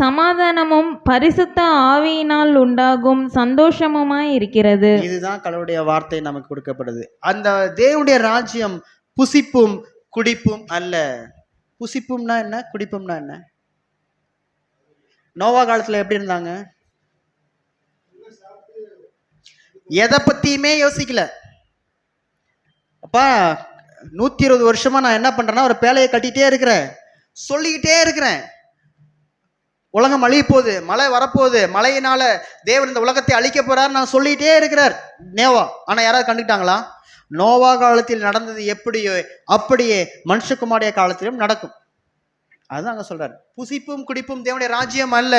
சமாதானமும் பரிசுத்த ஆவியினால் உண்டாகும் சந்தோஷமுமாய் இருக்கிறது.
இதுதான் கடவுளுடைய வார்த்தை நமக்கு கொடுக்கப்படுது. அந்த தேவனுடைய ராஜ்யம் புசிப்பும் குடிப்பும் அல்ல. புசிப்பும்னா என்ன, குடிப்பும்னா என்ன? நோவா காலத்துல எப்படி இருந்தாங்க? எதை பத்தியுமே யோசிக்கல. அப்பா 120 வருஷமா நான் என்ன பண்றேன்னா ஒரு பேழையை கட்டிட்டே இருக்கிறேன், சொல்லிக்கிட்டே இருக்கிறேன், உலகம் அழிய போகுது, மழை வரப்போகுது, மழையினால தேவன் இந்த உலகத்தை அழிக்க போறார் நான் சொல்லிட்டே இருக்கிறார் நோவா. ஆனா யாராவது கண்டுக்கிட்டாங்களா? நோவா காலத்தில் நடந்தது எப்படியோ அப்படியே மனுஷகுமாரிய காலத்திலும் நடக்கும். அதுதான் அங்க சொல்றாரு. புசிப்பும் குடிப்பும் தேவனுடைய ராஜ்யம் அல்ல.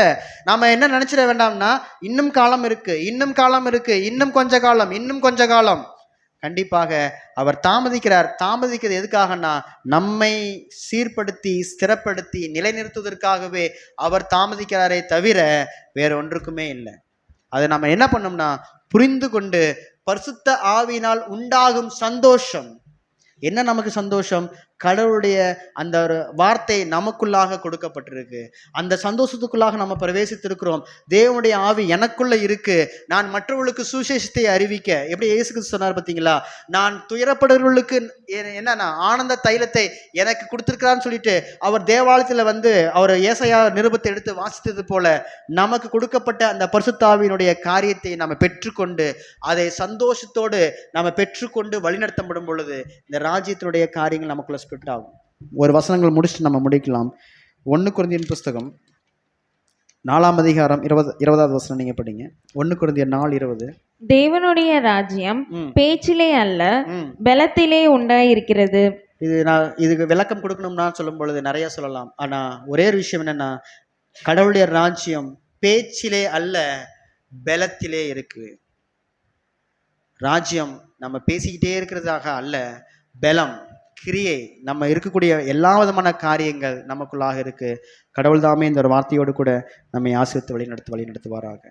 நாம என்ன நினைச்சிட வேண்டாம்னா இன்னும் காலம் இருக்கு, இன்னும் காலம் இருக்கு, இன்னும் கொஞ்ச காலம். கண்டிப்பாக அவர் தாமதிக்கிறது எதுக்காகனா நம்மை சீர்படுத்தி ஸ்திரப்படுத்தி நிலைநிறுத்துவதற்காகவே அவர் தாமதிக்கிறாரே தவிர வேற ஒன்றுக்குமே இல்லை. அதை நம்ம என்ன பண்ணோம்னா புரிந்து கொண்டு பரிசுத்த ஆவியினால் உண்டாகும் சந்தோஷம் என்ன? நமக்கு சந்தோஷம் கடவுளுடைய அந்த ஒரு வார்த்தை நமக்குள்ளாக கொடுக்கப்பட்டிருக்கு. அந்த சந்தோஷத்துக்குள்ளாக நம்ம பிரவேசித்திருக்கிறோம். தேவனுடைய ஆவி எனக்குள்ள இருக்கு. நான் மற்றவர்களுக்கு சுவிசேஷத்தை அறிவிக்க, எப்படி இயேசு கிறிஸ்து சொன்னார் பார்த்தீங்களா, நான் துயரப்படுகிறவர்களுக்கு என்னன்னா ஆனந்த தைலத்தை எனக்கு கொடுத்திருக்கிறான்னு சொல்லிட்டு அவர் தேவாலயத்தில் அவர் ஏசாயா நிருபத்தை எடுத்து வாசித்தது போல நமக்கு கொடுக்கப்பட்ட அந்த பரிசுத்த ஆவியினுடைய காரியத்தை நம்ம பெற்றுக்கொண்டு அதை சந்தோஷத்தோடு நம்ம பெற்றுக்கொண்டு வழிநடத்தப்படும் பொழுது இந்த ராஜ்யத்தினுடைய காரியங்கள் நமக்குள்ள ஸ்பிரிட் ஆகும். ஒரு வசனங்கள் முடிச்சுட்டு நம்ம முடிக்கலாம். 1 கொரிந்தியர் புஸ்தகம் 4ஆம் அதிகாரம் 20வது வசனம் நீங்க படிங்க. 1 கொரிந்தியர் 4:20.
தேவனுடைய ராஜ்யம் பேச்சிலே அல்ல பலத்திலே உண்டாயிருக்கிறது.
இதுக்கு விளக்கம் கொடுக்கணும்னா சொல்லும் பொழுது நிறைய சொல்லலாம். ஆனால் ஒரே ஒரு விஷயம் என்னென்னா, கடவுளுடைய ராஜ்யம் பேச்சிலே அல்ல, பலத்திலே இருக்கு. ராஜ்யம் நம்ம பேசிக்கிட்டே இருக்கிறதாக அல்ல, பலம், கிரியை, நம்ம இருக்கக்கூடிய எல்லா விதமான காரியங்கள் நமக்குள்ளாக இருக்கு. கடவுள் தாமே இந்த ஒரு வார்த்தையோடு கூட நம்மை ஆசீர்வதித்து வழி நடத்துவாராக.